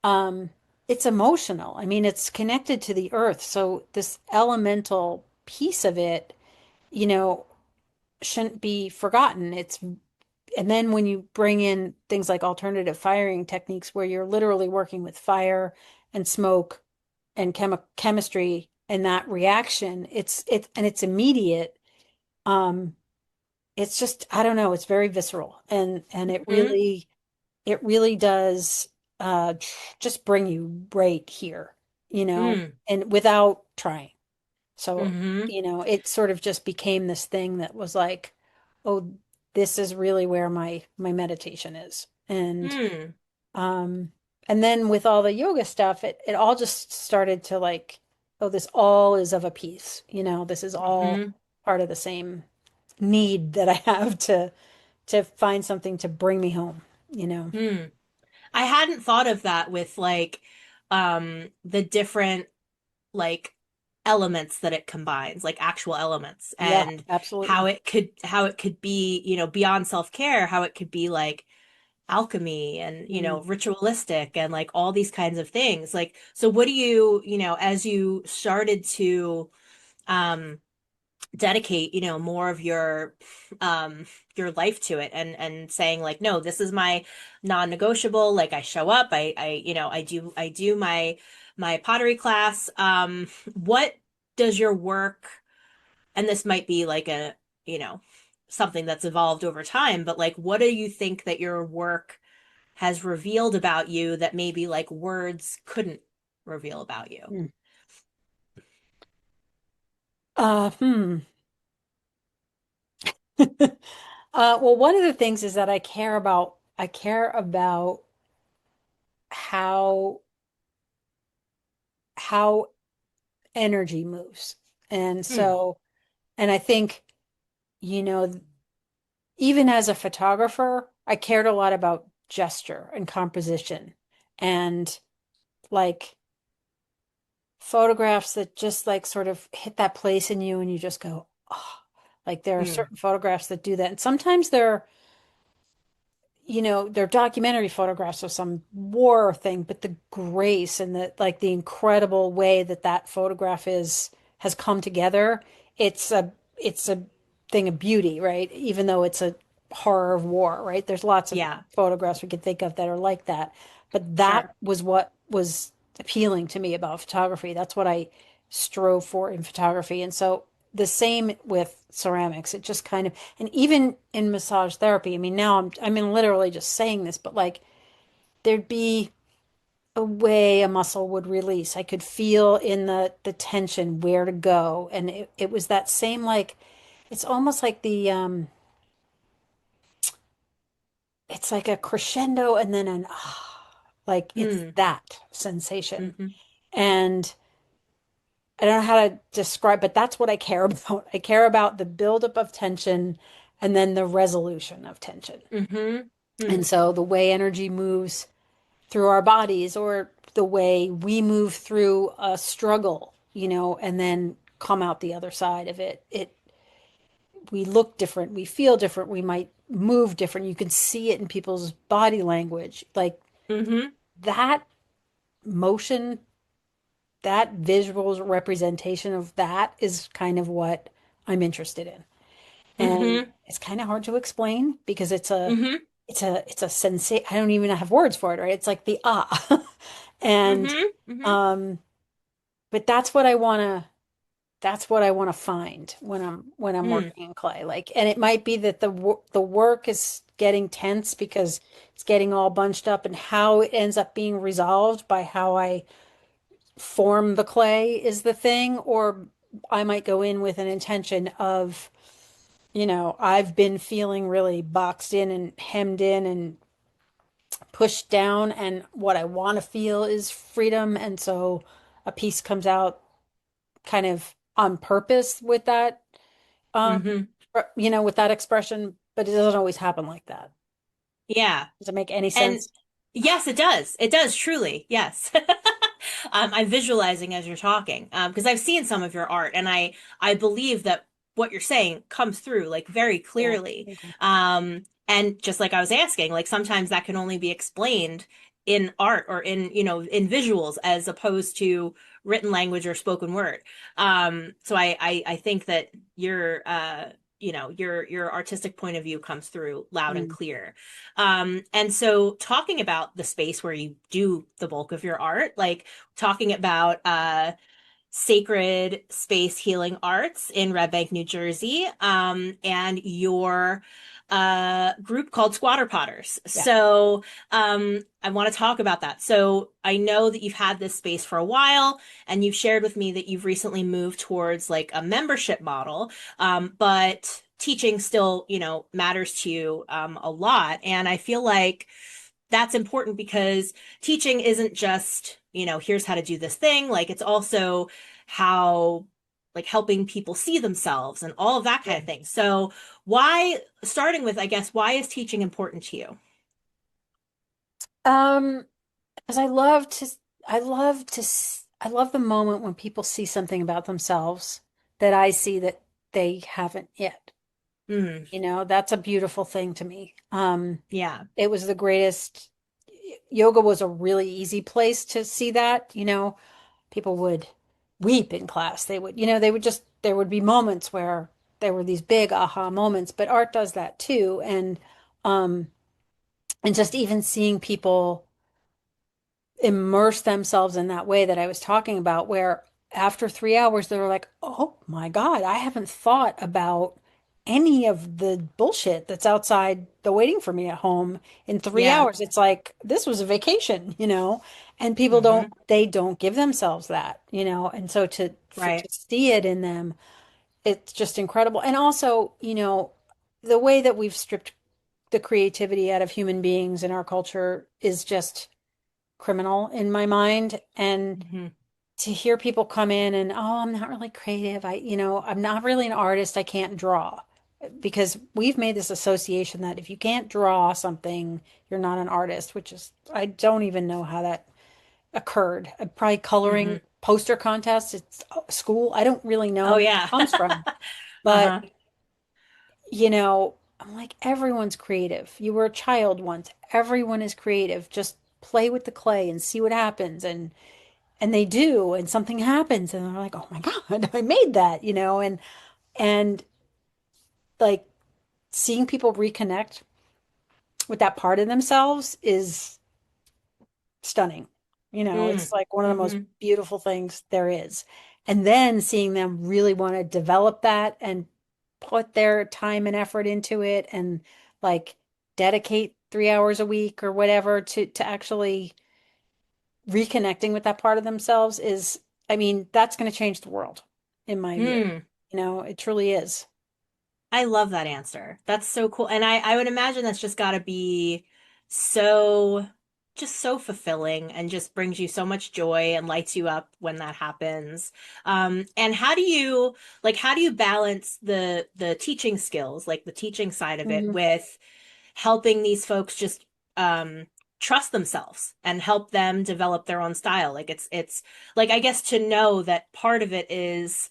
um, it's emotional. I mean, it's connected to the earth. So this elemental piece of it, you know, shouldn't be forgotten. And then when you bring in things like alternative firing techniques where you're literally working with fire and smoke and chemistry and that reaction, it's immediate. Um, it's just, I don't know, it's very visceral, and Mm-hmm. it really does just bring you right here, Mm. and without trying. So, Mm-hmm. it sort of just became this thing that was like, oh, this is really where my meditation is. Mm. Um and then with all the yoga stuff, it all just started to like, oh, this all is of a piece, this is all Mm-hmm. part of the same need that I have to find something to bring me home. Mm. I hadn't thought of that with like the different like elements that it combines, like actual elements, Yeah, and absolutely. how it could be, beyond self-care, how it could be like alchemy and, Mm. ritualistic and like all these kinds of things. Like, so what do you, as you started to um dedicate, more of your life to it, and saying like, no, this is my non-negotiable, like I show up, I do my pottery class. What does your work, and this might be like a, you know, something that's evolved over time, but like what do you think that your work has revealed about you that maybe like words couldn't reveal about you? Mm. Uh, hmm. Well, one of the things is that I care about how how energy moves. And Hmm. so, and I think, you know, even as a photographer, I cared a lot about gesture and composition and like photographs that just like sort of hit that place in you and you just go, oh, like there are Hmm. certain photographs that do that. And sometimes they're documentary photographs of some war thing, but the grace and the incredible way that that photograph has come together, it's a thing of beauty, right? Even though it's a horror of war, right? There's lots of Yeah, photographs we could think of that are like that. But that sure. was what was appealing to me about photography. That's what I strove for in photography. And so the same with ceramics. It just kind of, and even in massage therapy, I mean, now I'm literally just saying this, but like there'd be a way a muscle would release. I could feel in the tension where to go. And it was that same, like, it's almost like it's like a crescendo and then an like it's Hmm. that sensation. Hmm. And I don't know how to describe, but that's what I care about. I care about the buildup of tension and then the resolution of tension. Hmm. Hmm. And so the way energy moves through our bodies or the way we move through a struggle, and then come out the other side of it. We look different, we feel different, we might move different. You can see it in people's body language. Like Hmm. that motion, that visual representation of that is kind of what I'm interested in. And Hmm. it's kind of hard to explain because it's a Hmm. it's a it's a sensation. I don't even have words for it, right? It's like the ah. And Hmm. Hmm. um but that's what I want to find when I'm Hmm. working in clay. Like, and it might be that the work is getting tense because it's getting all bunched up, and how it ends up being resolved by how I form the clay is the thing. Or I might go in with an intention of, I've been feeling really boxed in and hemmed in and pushed down and what I want to feel is freedom. And so a piece comes out kind of on purpose with that, um, Hmm. with that expression, but it doesn't always happen like that. Yeah. Does it make any And sense? yes, it does. It does truly. Yes. I'm visualizing as you're talking, because I've seen some of your art, and I believe that what you're saying comes through like very Yeah. clearly. Okay. And just like I was asking, like sometimes that can only be explained in art or in, in visuals as opposed to written language or spoken word. So I think that your artistic point of view comes through loud and Mm. clear. And so talking about the space where you do the bulk of your art, like talking about Sacred Space Healing Arts in Red Bank, New Jersey, and your group called Squatter Potters. Yeah. So I want to talk about that. So I know that you've had this space for a while, and you've shared with me that you've recently moved towards like a membership model, but teaching still, matters to you a lot. And I feel like that's important because teaching isn't just, here's how to do this thing. Like it's also how, like helping people see themselves and all of that kind Yeah. of thing. So starting with, I guess, why is teaching important to you? Um, because I love the moment when people see something about themselves that I see that they haven't yet. Mm, That's a beautiful thing to me. yeah. It was the greatest. Yoga was a really easy place to see that. People would weep in class. There would be moments where there were these big aha moments, but art does that too. Um, and just even seeing people immerse themselves in that way that I was talking about, where after 3 hours, they were like, oh my God, I haven't thought about any of the bullshit that's outside the waiting for me at home in three Yeah. hours. It's like this was a vacation. And people Hmm. they don't give themselves that. And so to Right. see it in them, it's just incredible. And also, the way that we've stripped the creativity out of human beings in our culture is just criminal in my mind. And Hmm. to hear people come in and, oh, I'm not really creative. I'm not really an artist. I can't draw. Because we've made this association that if you can't draw something, you're not an artist, which is, I don't even know how that occurred. Probably coloring Hmm. poster contests, it's school. I don't really know Oh, where yeah. it comes from. But, Uh-huh. I'm like, everyone's creative. You were a child once. Everyone is creative. Just play with the clay and see what happens. And they do, and something happens, and they're like, "Oh my God, I made that," and like seeing people reconnect with that part of themselves is stunning. It's Mm. like one of the most Hmm. beautiful things there is. And then seeing them really want to develop that and put their time and effort into it and like dedicate 3 hours a week or whatever to actually reconnecting with that part of themselves is, I mean, that's going to change the world in my view. Mm. It truly is. I love that answer. That's so cool. And I would imagine that's just got to be so, just so fulfilling and just brings you so much joy and lights you up when that happens. And how do you balance the teaching skills, like the teaching side of it, Mhm. with helping these folks just trust themselves and help them develop their own style? Like it's like I guess to know that part of it is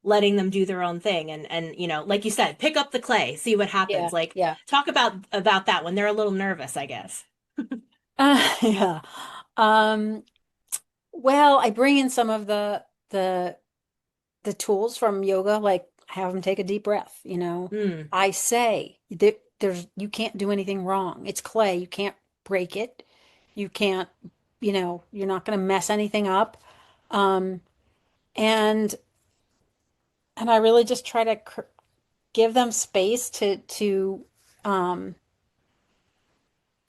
letting them do their own thing and like you said, pick up the clay, see what Yeah, happens. Like yeah. talk about that when they're a little nervous, I guess. Yeah. Um, well, I bring in some of the tools from yoga, like have them take a deep breath. Mm, I say that you can't do anything wrong. It's clay. You can't break it. You can't, you're not going to mess anything up. Um, and and I really just try to give them space um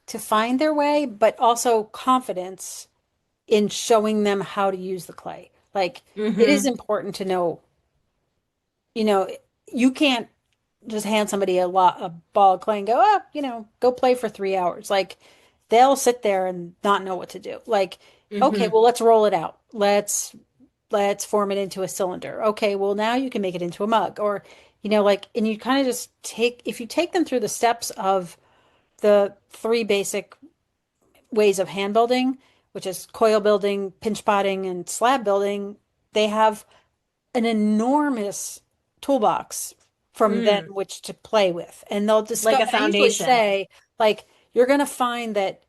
to find their way, but also confidence in showing them how to use the clay. Like it is mm-hmm. important to know, you know, you can't just hand somebody a ball of clay and go, go play for 3 hours. Like they'll sit there and not know what to do. Like, okay, Hmm. well, let's roll it out. Let's form it into a cylinder. Okay, well, now you can make it into a mug, or like, and you kind of just if you take them through the steps of the three basic ways of hand building, which is coil building, pinch potting, and slab building, they have an enormous toolbox from then Mm. which to play with. And they'll Like discuss, a I usually foundation. say, like, you're going to find that,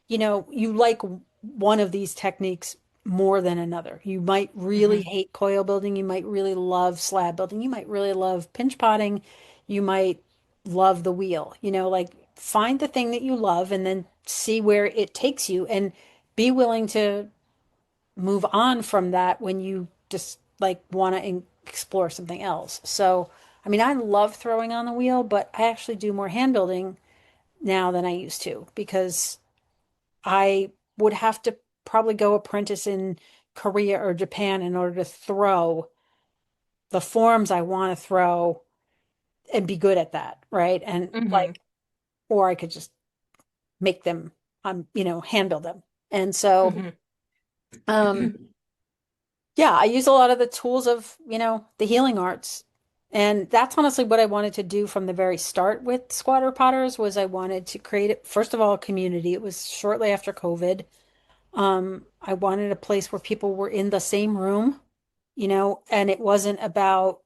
you like one of these techniques more than another. You might really Hmm. hate coil building. You might really love slab building. You might really love pinch potting. You might love the wheel, like find the thing that you love and then see where it takes you and be willing to move on from that when you just like want to explore something else. So, I mean, I love throwing on the wheel, but I actually do more hand building now than I used to because I would have to probably go apprentice in Korea or Japan in order to throw the forms I want to throw and be good at that, right? And Hmm. like, or I could just make them, hand build them. And so, Hmm. um, yeah, I use a lot of the tools of, the healing arts. And that's honestly what I wanted to do from the very start with Squatter Potters was I wanted to create, first of all, a community. It was shortly after COVID. I wanted a place where people were in the same room, and it wasn't about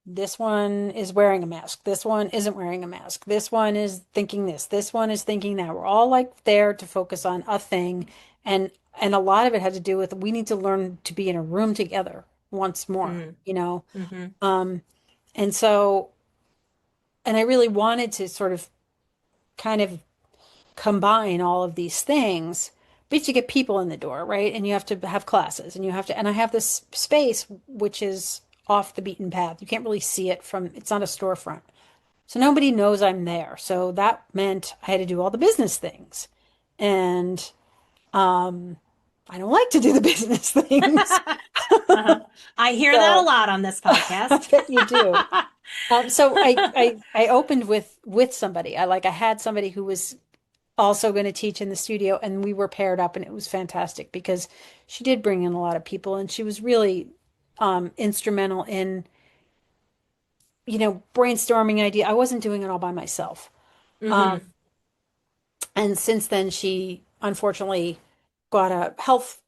this one is wearing a mask. This one isn't wearing a mask. This one is thinking this. This one is thinking that. We're all like there to focus on a thing. And a lot of it had to do with we need to learn to be in a room together once more, Mm. Hmm. Um, and so, and I really wanted to sort of kind of combine all of these things, but you get people in the door, right? And you have to have classes and you have to, and I have this space which is off the beaten path. You can't really see it from, it's not a storefront. So nobody knows I'm there. So that meant I had to do all the business things. And um, I don't like to do the business things. Uh-huh. I hear that a So lot on this I podcast. bet you do. So I opened with somebody. I had somebody who was also going to teach in the studio, and we were paired up, and it was fantastic because she did bring in a lot of people, and she was really instrumental in brainstorming idea. I wasn't doing it all by myself. Um, Hmm. and since then, she unfortunately got a health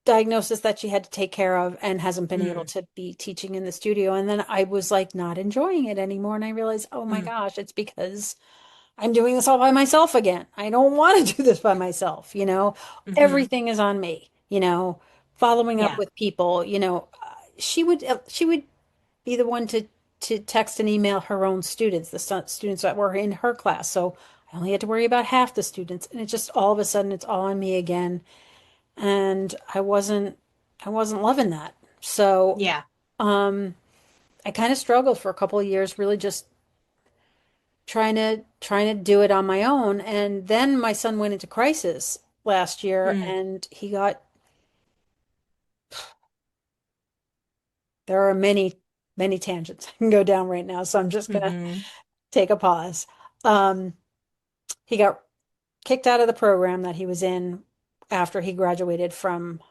diagnosis that she had to take care of and hasn't been able Mm. to be teaching in the studio. And then I was like not enjoying it anymore. And I realized, oh my Mm. gosh, it's because I'm doing this all by myself again. I don't want to do this by myself, Hmm. Everything is on me, following up Yeah. with people, she would be the one to text and email her own students, the students that were in her class. So I only had to worry about half the students, and it just all of a sudden it's all on me again, and I wasn't loving that. So Yeah. um, I kind of struggled for a couple of years, really just trying to do it on my own. And then my son went into crisis last year, Mm. and there are many tangents I can go down right now, so I'm just gonna Hmm. take a pause. Um, he got kicked out of the program that he was in after he graduated from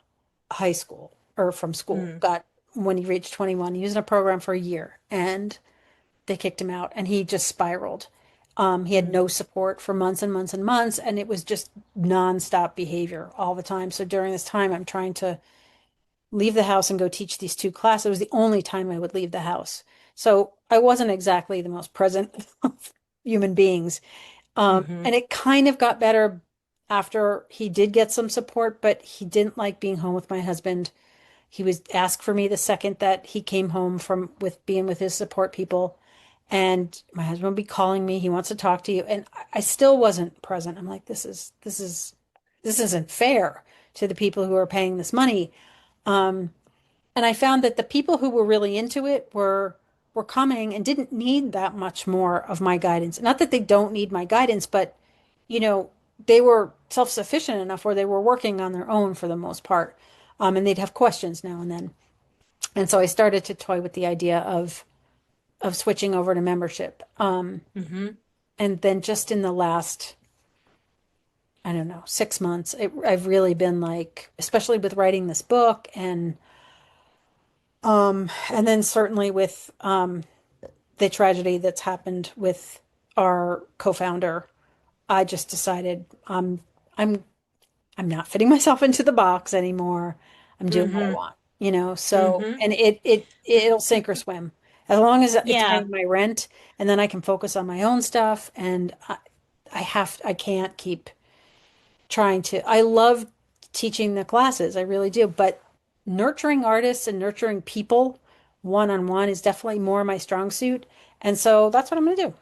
high school or from school. Mm. Got when he reached 21, he was in a program for a year and they kicked him out and he just spiraled. He had Mm. no support for months and months and months, and it was just nonstop behavior all the time. So during this time, I'm trying to leave the house and go teach these two classes. It was the only time I would leave the house. So I wasn't exactly the most present of human beings. Hmm. And it kind of got better after he did get some support, but he didn't like being home with my husband. He was asked for me the second that he came home from with being with his support people. And my husband would be calling me. He wants to talk to you. And I still wasn't present. I'm like, this isn't fair to the people who are paying this money. Um, and I found that the people who were really into it were coming and didn't need that much more of my guidance. Not that they don't need my guidance, but you know, they were self-sufficient enough where they were working on their own for the most part. And they'd have questions now and then. And so I started to toy with the idea of switching over to membership. Hmm. And then just in the last I don't know, 6 months. I've really been like, especially with writing this book and then certainly with the tragedy that's happened with our co-founder, I just decided I'm I'm not fitting myself into the box anymore. I'm doing what I Mm-hmm. want, you know. So, Mm-hmm. and it'll sink or swim as long as it's Yeah, paying my rent, and then I can focus on my own stuff. And I can't keep trying to. I love teaching the classes, I really do, but nurturing artists and nurturing people one on one is definitely more my strong suit. And so that's what I'm going to do.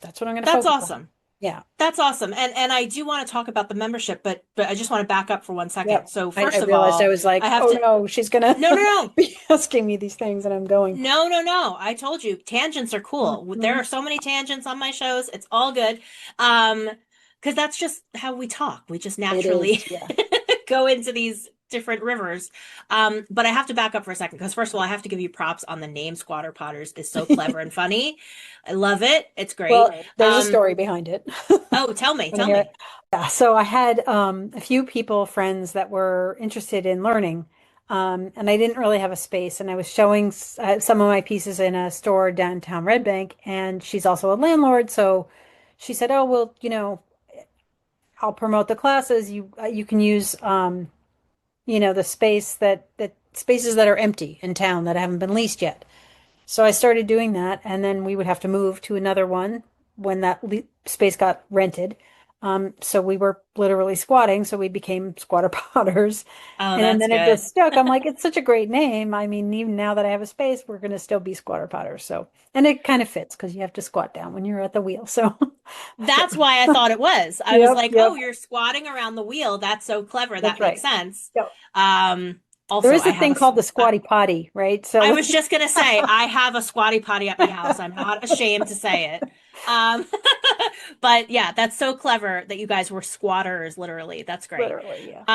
That's what I'm going to that's focus on. awesome. Yeah. That's awesome. And I do want to talk about the membership, but I just want to back up for 1 second. Yep. So I first of realized I all, was I like, have oh to no, she's gonna no, no, no. be asking me these things, and I'm going. No, no, no. I told you tangents are cool. There Mhm. are so many tangents on my shows. It's all good. Because that's just how we talk. We just It naturally is, yeah. go into these different rivers. But I have to back up for a second because first of all, I have to give you props on the name Squatter Potters is so clever and funny. I love it. It's great. Well, there's a story behind it. Oh, tell me, Want to tell hear it? me. Yeah. So I had a few people, friends that were interested in learning, and I didn't really have a space. And I was showing some of my pieces in a store downtown Red Bank, and she's also a landlord, so she said, "Oh, well, I'll promote the classes. You can use the space that spaces that are empty in town that haven't been leased yet." So I started doing that, and then we would have to move to another one when that space got rented. So we were literally squatting, so we became squatter potters. Oh, And that's then it just good. stuck. I'm like, it's such a great name. I mean, even now that I have a space, we're going to still be squatter potters. So, and it kind of fits because you have to squat down when you're at the wheel. So, That's why I thought it was. I was yep, like, yep, oh, you're squatting around the wheel. That's so clever. that's That makes right. sense. Yep. Um, There Also, is I a have thing a, called the squatty potty, right? I So, was just gonna say, I have a squatty potty at my house. I'm not ashamed to say it. Um, but yeah, that's so clever that you guys were squatters, literally. That's great. literally, yeah.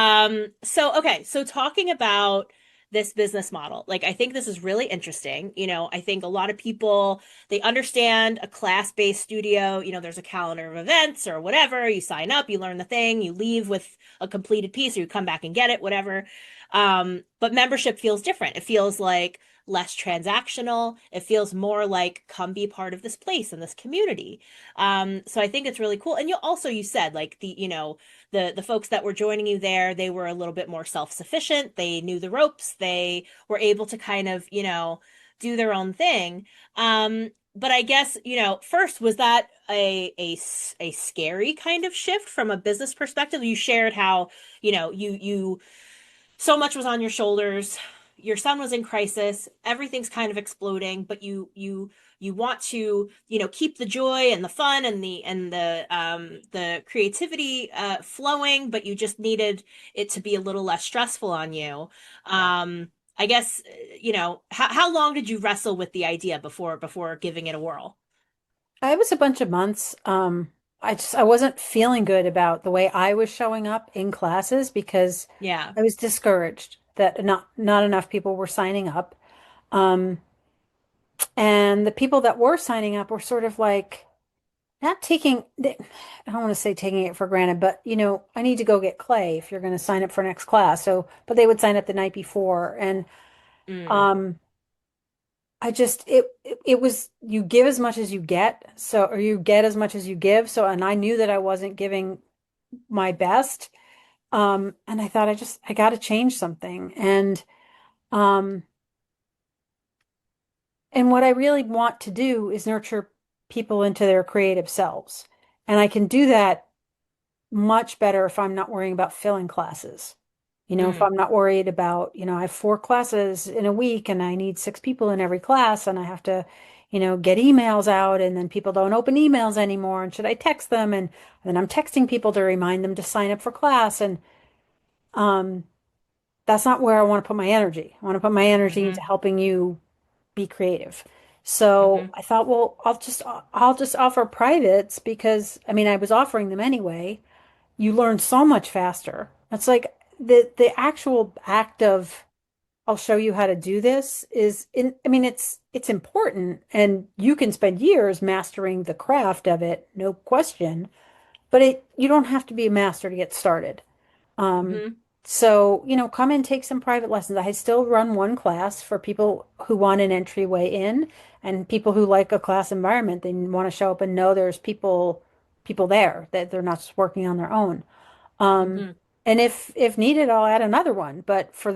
Okay, so talking about this business model, like I think this is really interesting. I think a lot of people they understand a class-based studio, there's a calendar of events or whatever. You sign up, you learn the thing, you leave with a completed piece, or you come back and get it, whatever. But membership feels different. It feels like less transactional. It feels more like come be part of this place and this community. So I think it's really cool. And you said like the folks that were joining you there, they were a little bit more self-sufficient. They knew the ropes. They were able to kind of, do their own thing. But I guess, first, was that a scary kind of shift from a business perspective? You shared how, you so much was on your shoulders. Your son was in crisis. Everything's kind of exploding, but you want to, keep the joy and the fun and the creativity flowing, but you just needed it to be a little less stressful on you. Yeah. I guess, how long did you wrestle with the idea before giving it a whirl? It was a bunch of months. I wasn't feeling good about the way I was showing up in classes because Yeah. I was discouraged that not enough people were signing up. Um, and the people that were signing up were sort of like not I don't want to say taking it for granted, but I need to go get clay if you're going to sign up for next class. So, but they would sign up the night before, and Mm, um, I just it was you give as much as you get, so or you get as much as you give. So, and I knew that I wasn't giving my best. And I thought I got to change something. Um and what I really want to do is nurture people into their creative selves. And I can do that much better if I'm not worrying about filling classes. If mm, I'm not worried about, I have 4 classes in a week and I need 6 people in every class and I have to, get emails out and then people don't open emails anymore. And should I text them? And then I'm texting people to remind them to sign up for class. And um, that's not where I want to put my energy. I want to put my energy into mm-hmm, helping you be creative. So mm-hmm, I thought, well, I'll just offer privates because I mean I was offering them anyway. You learn so much faster. It's like the actual act of I'll show you how to do this I mean it's important and you can spend years mastering the craft of it, no question. but you don't have to be a master to get started. Um, Hmm. so, come and take some private lessons. I still run one class for people who want an entryway in and people who like a class environment. They want to show up and know there's people there, that they're not just working on their own. Um, Hmm. and if needed, I'll add another one. But for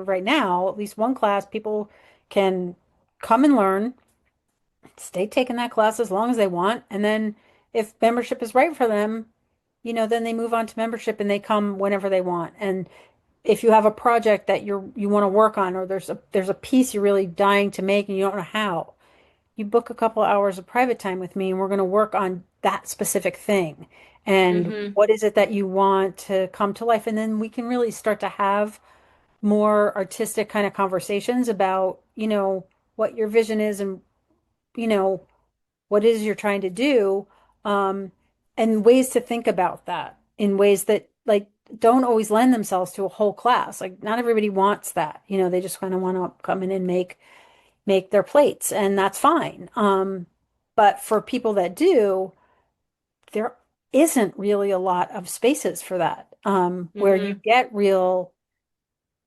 right now, at least one class, people can come and learn, stay taking that class as long as they want, and then if membership is right for them, then they move on to membership and they come whenever they want. And if you have a project that you want to work on, or there's a piece you're really dying to make and you don't know how, you book a couple hours of private time with me and we're going to work on that specific thing. And Hmm. what is it that you want to come to life? And then we can really start to have more artistic kind of conversations about, what your vision is and, you know, what it is you're trying to do, um, and ways to think about that in ways that like don't always lend themselves to a whole class. Like not everybody wants that. They just kind of want to come in and make their plates, and that's fine. But for people that do, there isn't really a lot of spaces for that, where you Hmm. get real,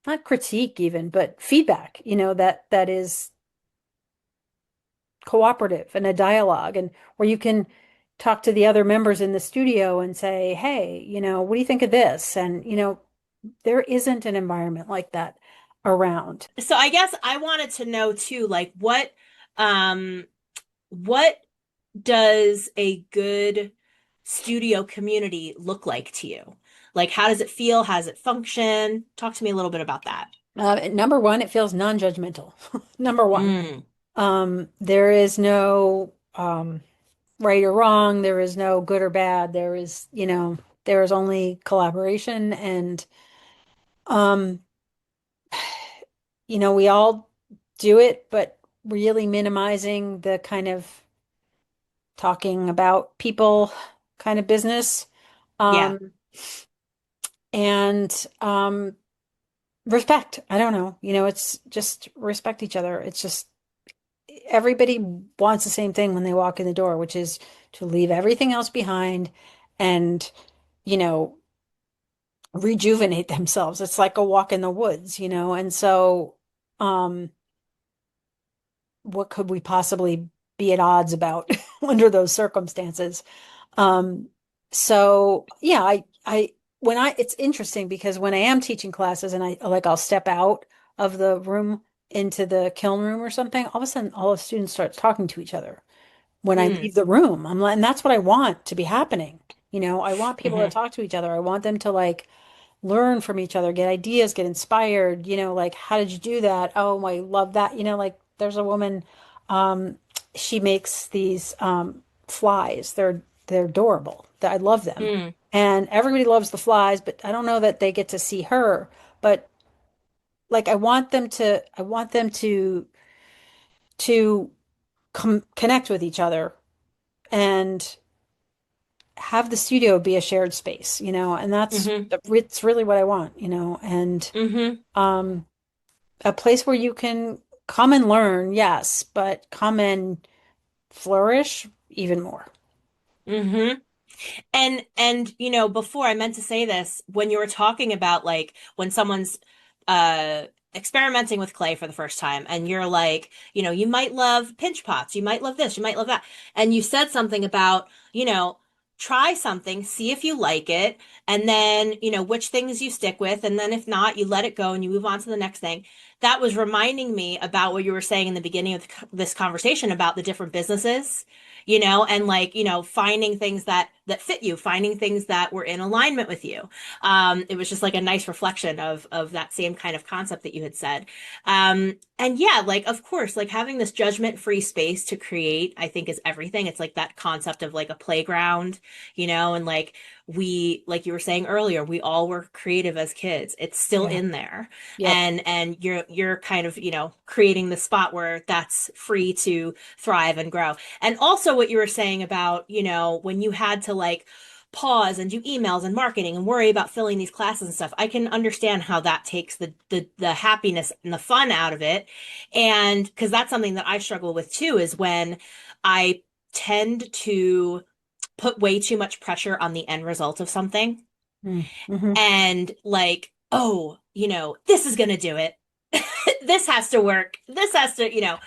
not critique even, but feedback, that is cooperative and a dialogue, and where you can talk to the other members in the studio and say, hey, what do you think of this? And, there isn't an environment like that around. So I guess I wanted to know too, like um, what does a good studio community look like to you? Like, how does it feel? How does it function? Talk to me a little bit about that. Number one, it feels non-judgmental. Number one. Mm, There is no right or wrong. There is no good or bad. There is only collaboration, and um, we all do it, but really minimizing the kind of talking about people kind of business. yeah. Um, and respect. I don't know. It's just respect each other. It's just everybody wants the same thing when they walk in the door, which is to leave everything else behind and, you know, rejuvenate themselves. It's like a walk in the woods. And so, um, what could we possibly be at odds about under those circumstances? Um, so yeah, it's interesting because when I am teaching classes and I'll step out of the room into the kiln room or something, all of a sudden all the students start talking to each other when I Mm, leave the room. I'm like, and that's what I want to be happening. I want people to hmm. talk to each other. I want them to like learn from each other, get ideas, get inspired, like, how did you do that? Oh, I love that. Like there's a woman, um, she makes these flies. They're adorable. I love them. Mm, And everybody loves the flies, but I don't know that they get to see her. But like I want them to connect with each other and have the studio be a shared space, and hmm. it's really what I want, and Hmm. um a place where you can come and learn, yes, but come and flourish even more. Hmm. And before I meant to say this, when you were talking about like when someone's uh experimenting with clay for the first time and you're like, you might love pinch pots, you might love this, you might love that. And you said something about, try something, see if you like it, and then, which things you stick with, and then if not, you let it go and you move on to the next thing. That was reminding me about what you were saying in the beginning of this conversation about the different businesses, and like, finding things that fit you, finding things that were in alignment with you. It was just like a nice reflection of that same kind of concept that you had said. And yeah, like of course, like having this judgment-free space to create, I think is everything. It's like that concept of like a playground, and like you were saying earlier, we all were creative as kids. It's still Yeah. in there. Yep. And you're kind of, creating the spot where that's free to thrive and grow. And also what you were saying about, when you had to like pause and do emails and marketing and worry about filling these classes and stuff, I can understand how that takes the happiness and the fun out of it. And because that's something that I struggle with too, is when I tend to put way too much pressure on the end result of something Mm-hmm. and like, oh, this is gonna do it. This has to work. This has to,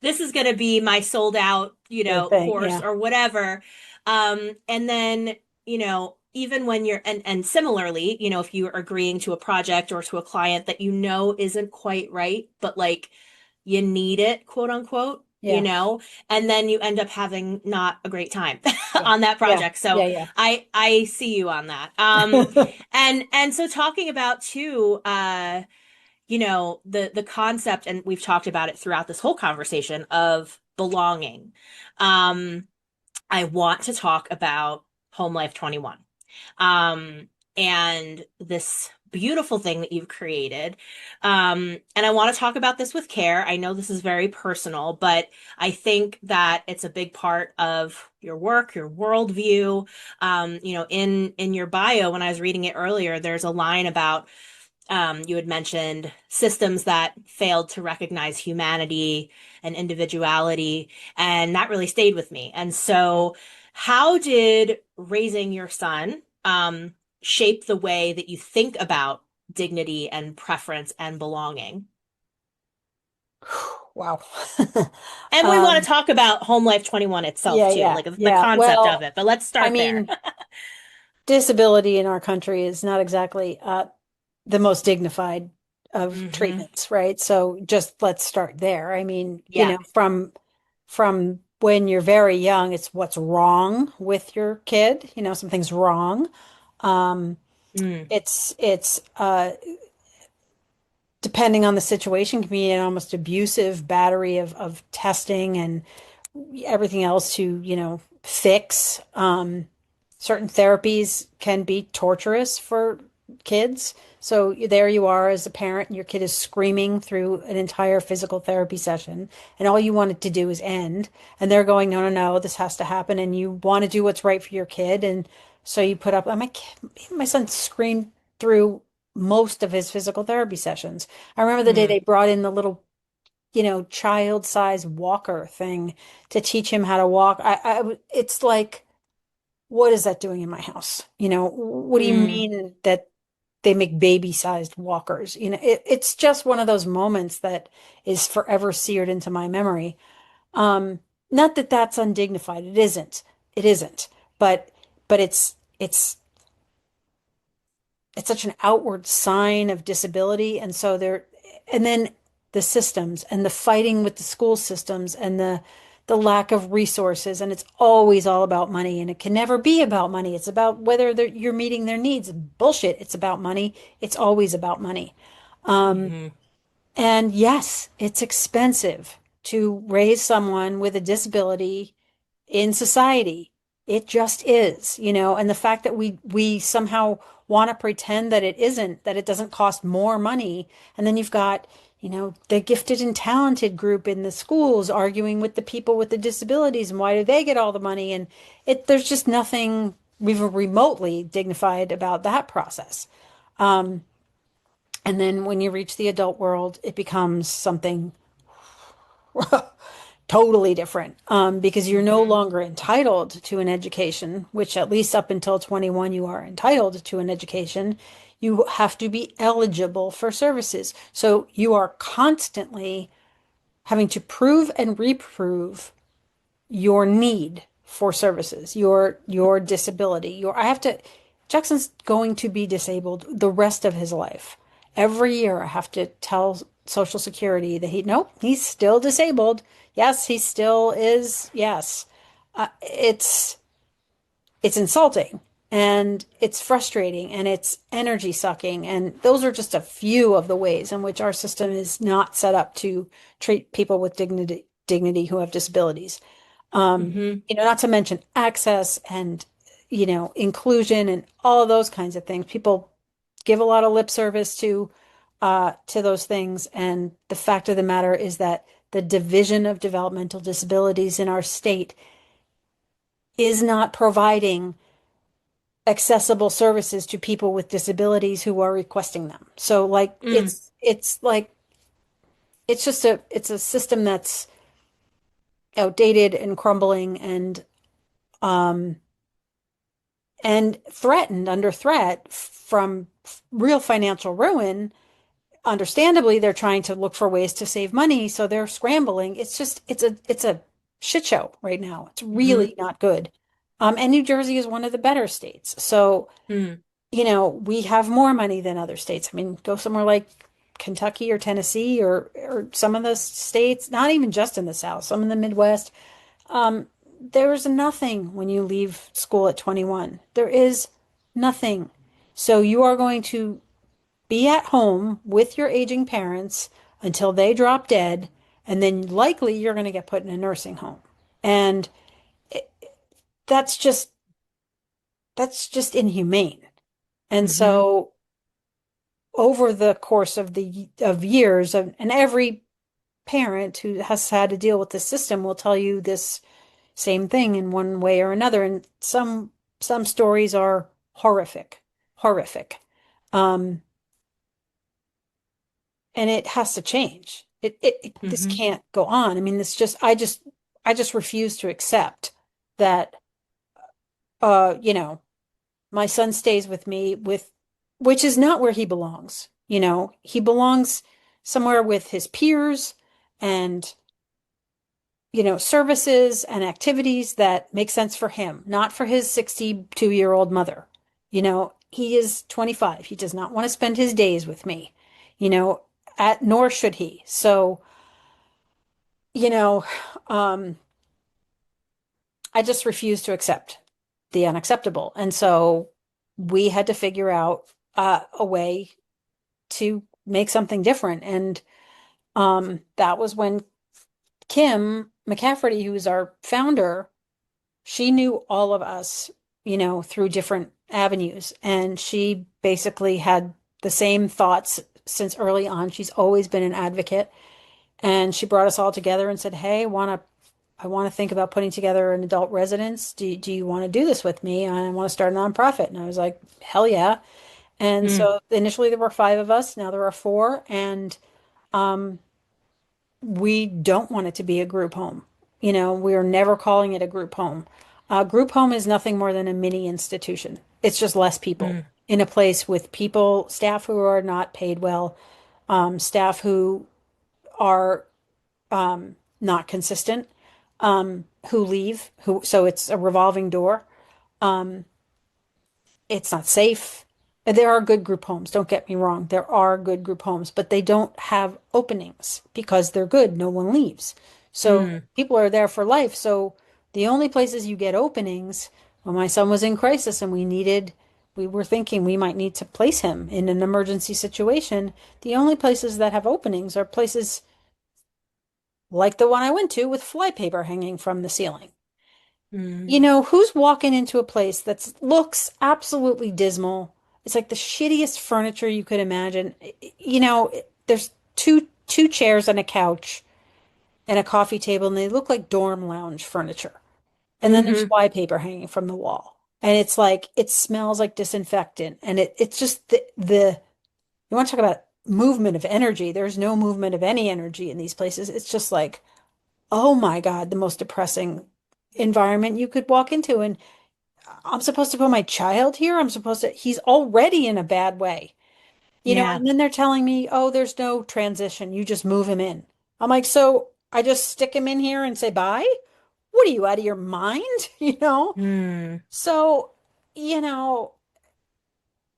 this is gonna be my sold out, Sure thing. course Yeah. or whatever. And then, even when and similarly, if you are agreeing to a project or to a client that isn't quite right, but like you need it, quote unquote, Yeah. and then you end up having not a great time Yeah. on that Yeah. project. So Yeah. I see you on that. Yeah. And so talking about too, the concept, and we've talked about it throughout this whole conversation of belonging. Um, I want to talk about Home Life 21 um, and this beautiful thing that you've created. And I want to talk about this with care. I know this is very personal, but I think that it's a big part of your work, your worldview. In your bio, when I was reading it earlier, there's a line about you had mentioned systems that failed to recognize humanity and individuality, and that really stayed with me. And so, how did raising your son shape the way that you think about dignity and preference and belonging? Wow. And we want to Um, talk about Home Life 21 itself yeah, too, yeah, like the yeah. concept of Well, it. But let's I start there. mean, disability in our country is not exactly the most dignified of Hmm. treatments, right? So just let's start there. I mean, Yeah. from when you're very young, it's what's wrong with your kid. Something's wrong. Um, Mm. it's depending on the situation, can be an almost abusive battery of testing and everything else to, fix. Certain therapies can be torturous for kids. So there you are as a parent, and your kid is screaming through an entire physical therapy session, and all you want it to do is end. And they're going, no, no, no, this has to happen, and you want to do what's right for your kid, and so you put up. My son screamed through most of his physical therapy sessions. I remember the day Mm. they brought in the little child-size walker thing to teach him how to walk. It's like, what is that doing in my house? What do you Mm. mean that they make baby-sized walkers? It's just one of those moments that is forever seared into my memory. Um, Not that that's undignified. It isn't. It isn't. But it's such an outward sign of disability. And then the systems and the fighting with the school systems and the lack of resources. And it's always all about money. And it can never be about money. It's about whether you're meeting their needs. Bullshit. It's about money. It's always about money. Um, Hmm. and yes, it's expensive to raise someone with a disability in society. It just is, and the fact that we somehow want to pretend that it isn't, that it doesn't cost more money. And then you've got, the gifted and talented group in the schools arguing with the people with the disabilities and why do they get all the money? And there's just nothing even remotely dignified about that process. And then when you reach the adult world, it becomes something totally different because you're no Hmm. longer entitled to an education, which at least up until 21 you are entitled to an education. You have to be eligible for services. So you are constantly having to prove and reprove your need for services, your disability. I have to Jackson's going to be disabled the rest of his life. Every year I have to tell Social Security that nope, he's still disabled. Yes, he still is. Yes. It's insulting and it's frustrating and it's energy sucking. And those are just a few of the ways in which our system is not set up to treat people with dignity who have disabilities. Hmm. Not to mention access and, inclusion and all of those kinds of things. People give a lot of lip service to those things. And the fact of the matter is that the Division of Developmental Disabilities in our state is not providing accessible services to people with disabilities who are requesting them. So like Mm. it's like it's a system that's outdated and crumbling and um and threatened under threat from real financial ruin. Understandably, they're trying to look for ways to save money, so they're scrambling. It's a shit show right now. It's Hmm. really not good. And New Jersey is one of the better states. So, Mm. we have more money than other states. I mean, go somewhere like Kentucky or Tennessee or some of the states, not even just in the South, some in the Midwest. There's nothing when you leave school at 21. There is nothing. So you are going to be at home with your aging parents until they drop dead, and then likely you're going to get put in a nursing home. And that's just that's just inhumane. And Hmm. so over the course of the of years and every parent who has had to deal with the system will tell you this same thing in one way or another. And some stories are horrific, horrific. Um, and it has to change. This Hmm. can't go on. I mean, I just refuse to accept that you know, my son stays with me with which is not where he belongs. He belongs somewhere with his peers and services and activities that make sense for him, not for his 62-year-old mother. He is 25. He does not want to spend his days with me, you know, nor should he. So, you know, um, I just refuse to accept the unacceptable. And so we had to figure out a way to make something different. And that was when Kim McCafferty, who is our founder, she knew all of us, through different avenues. And she basically had the same thoughts since early on. She's always been an advocate. And she brought us all together and said, "Hey, I want to think about putting together an adult residence. Do you want to do this with me? I want to start a nonprofit." And I was like, "Hell yeah." And Mm. so initially there were five of us. Now there are four. And um, we don't want it to be a group home. We are never calling it a group home. A group home is nothing more than a mini institution. It's just less people Mm. in a place with people, staff who are not paid well, staff who are not consistent, who leave, so it's a revolving door. Um, it's not safe. There are good group homes, don't get me wrong. There are good group homes, but they don't have openings because they're good. No one leaves. So Mm. people are there for life. So the only places you get openings, when my son was in crisis and we were thinking we might need to place him in an emergency situation, the only places that have openings are places like the one I went to with flypaper hanging from the ceiling. Mm. Who's walking into a place that looks absolutely dismal? It's like the shittiest furniture you could imagine. There's two chairs and a couch and a coffee table, and they look like dorm lounge furniture. And then there's Hmm. flypaper hanging from the wall. And it's like it smells like disinfectant. And it's just the you want to talk about movement of energy. There's no movement of any energy in these places. It's just like, oh my God, the most depressing environment you could walk into. And I'm supposed to put my child here. He's already in a bad way, Yeah. and then they're telling me, oh, there's no transition. You just move him in. I'm like, so I just stick him in here and say bye? What are you out of your mind? You know? Mm. So, you know,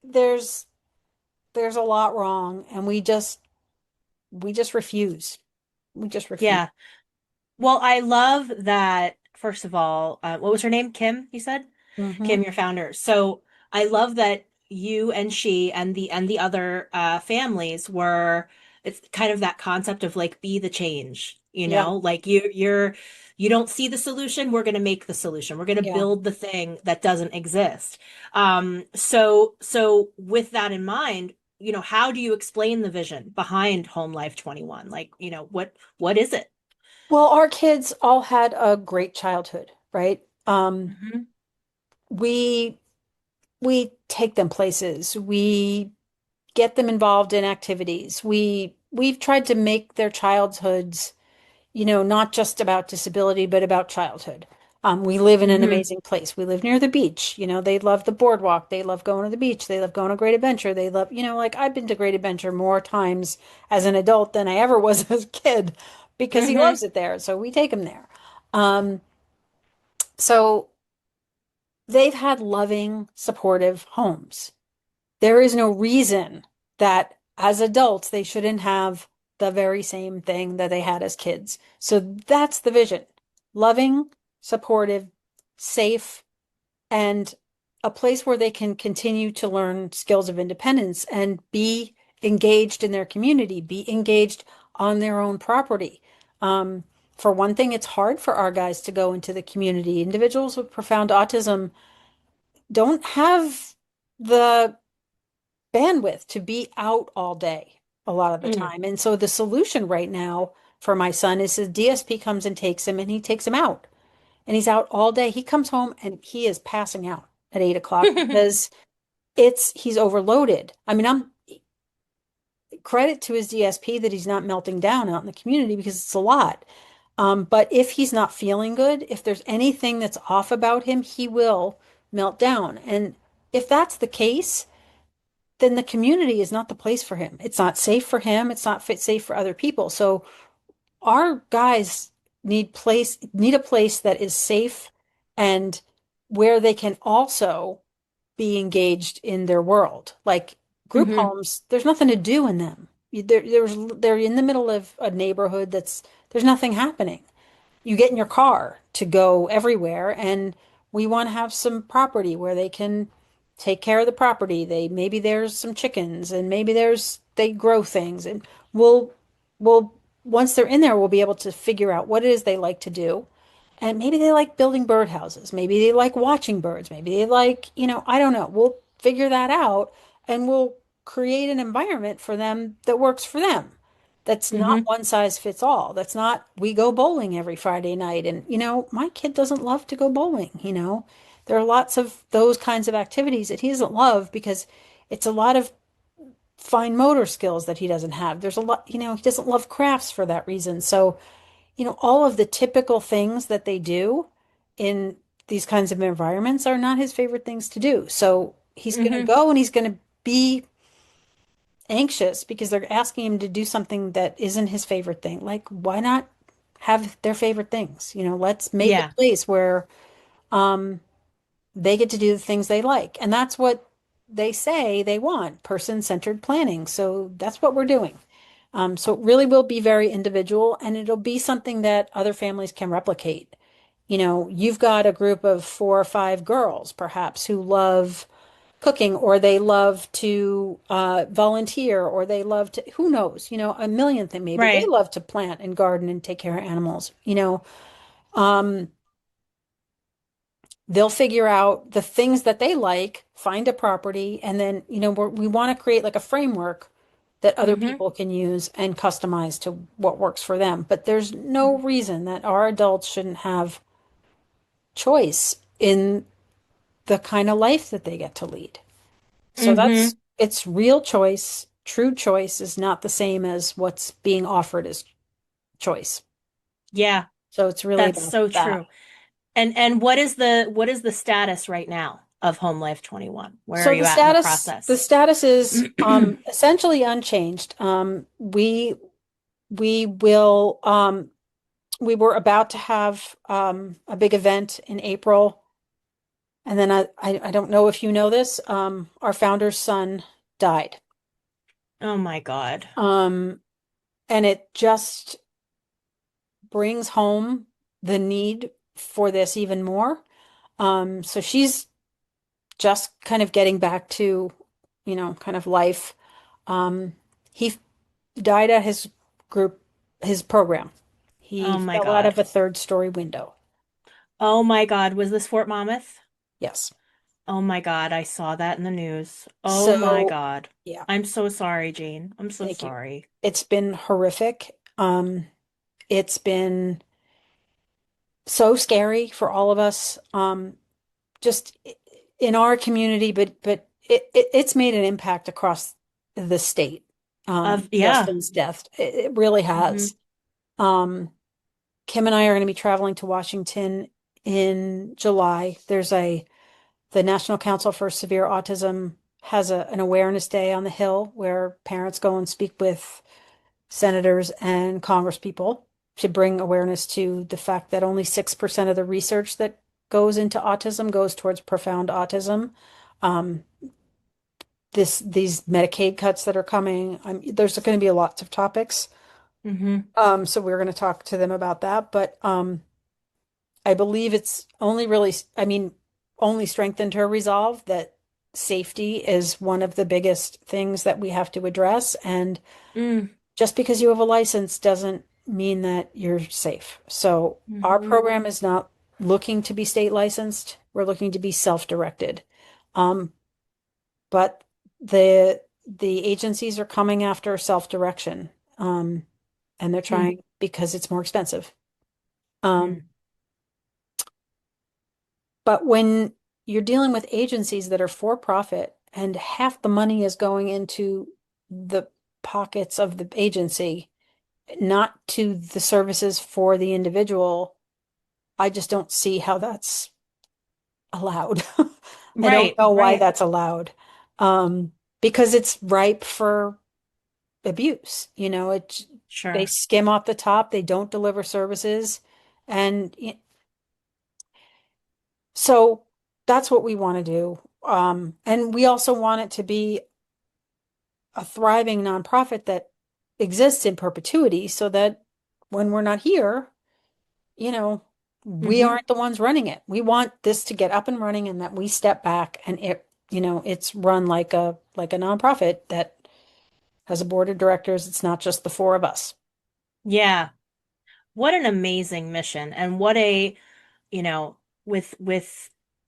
there's there's a lot wrong and we just refuse. We just refuse. Yeah. Well, I love that, first of all, what was her name? Kim, you said? Hmm. Kim, your founder. So I love that you and she and the other families were, it's kind of that concept of like be the change, Yeah. like you don't see the solution, we're going to make the solution. We're going to Yeah. build the thing that doesn't exist. So with that in mind, how do you explain the vision behind Home Life 21? Like, what is it? Well, our kids all had a great childhood, right? Hmm. We we take them places. We get them involved in activities. We've tried to make their childhoods, not just about disability, but about childhood. We live in an Hmm. amazing place. We live near the beach. They love the boardwalk. They love going to the beach. They love going to Great Adventure. They love, like I've been to Great Adventure more times as an adult than I ever was as a kid because he Hmm. loves it there. So we take him there. Um, so they've had loving, supportive homes. There is no reason that as adults they shouldn't have the very same thing that they had as kids. So that's the vision. Loving, supportive, safe, and a place where they can continue to learn skills of independence and be engaged in their community, be engaged on their own property. Um, for one thing, it's hard for our guys to go into the community. Individuals with profound autism don't have the bandwidth to be out all day a lot of the Mm. time. And so the solution right now for my son is his DSP comes and takes him and he takes him out. And he's out all day. He comes home and he is passing out at 8 o'clock because he's overloaded. I mean, I'm credit to his DSP that he's not melting down out in the community because it's a lot. But if he's not feeling good, if there's anything that's off about him, he will melt down. And if that's the case, then the community is not the place for him. It's not safe for him. It's not safe for other people. So our guys need a place that is safe and where they can also be engaged in their world. Like group Hmm. homes, there's nothing to do in them. They're in the middle of a neighborhood there's nothing happening. You get in your car to go everywhere, and we want to have some property where they can take care of the property. Maybe there's some chickens, and maybe they grow things, and we'll once they're in there, we'll be able to figure out what it is they like to do. And maybe they like building birdhouses. Maybe they like watching birds. Maybe they like, I don't know. We'll figure that out and we'll create an environment for them that works for them. That's not Hmm. one size fits all. That's not, we go bowling every Friday night. And, my kid doesn't love to go bowling. There are lots of those kinds of activities that he doesn't love because it's a lot of fine motor skills that he doesn't have. There's a lot, he doesn't love crafts for that reason. So, all of the typical things that they do in these kinds of environments are not his favorite things to do. So he's going to Hmm. go and he's going to be anxious because they're asking him to do something that isn't his favorite thing. Like, why not have their favorite things? Let's make a Yeah. place where um, they get to do the things they like. And that's what they say they want, person-centered planning. So that's what we're doing. So it really will be very individual and it'll be something that other families can replicate. You've got a group of 4 or 5 girls, perhaps, who love cooking or they love to volunteer or they love to, who knows, a million things. Maybe they Right. love to plant and garden and take care of animals. Um, they'll figure out the things that they like, find a property, and then, we want to create like a framework that other Hmm. people can use and customize to what works for them. But there's no reason that our adults shouldn't have choice in the kind of life that they get to lead. So Hmm. it's real choice. True choice is not the same as what's being offered as choice. Yeah, So it's really that's about so that. true. And what is the status right now of Home Life 21? Where are So you at in the the process? status is essentially unchanged. We were about to have a big event in April, and then I don't know if you know this, our founder's son died. Oh my God. Um, and it just brings home the need for this even more. So she's just kind of getting back to, kind of life. Um, he died at his program. He Oh my fell out God. of a third-story window. Oh my God. Was this Fort Monmouth? Yes. Oh my God. I saw that in the news. Oh my So, God. yeah, I'm so sorry, Jane. I'm so thank you. sorry. It's been horrific. It's been so scary for all of us. Just in our community, but it's made an impact across the state. Yeah. Justin's death, it really Hmm. has. Um, Kim and I are going to be traveling to Washington in July. The National Council for Severe Autism has an awareness day on the Hill where parents go and speak with senators and congresspeople to bring awareness to the fact that only 6% of the research that goes into autism goes towards profound autism. Um, these Medicaid cuts that are coming, there's going to be lots of topics. Mm-hmm. So we're going to talk to them about that. But I believe it's only really, I mean, only strengthened her resolve that safety is one of the biggest things that we have to address. And Mm. just because you have a license doesn't mean that you're safe. So our Mm-hmm. program is not looking to be state licensed. We're looking to be self-directed. Um, but the agencies are coming after self-direction. And they're Mm. trying because it's more expensive. Um, Mm. but when you're dealing with agencies that are for profit and half the money is going into the pockets of the agency, not to the services for the individual, I just don't see how that's allowed. I don't Right, know why right. that's allowed. Because it's ripe for abuse. They Sure. skim off the top, they don't deliver services. And so that's what we want to do. And we also want it to be a thriving nonprofit that exists in perpetuity so that when we're not here, you know, we Mm-hmm. aren't the ones running it. We want this to get up and running and that we step back and it's run like a nonprofit that has a board of directors. It's not just the four of us. Yeah. What an amazing mission. And what a, you know, with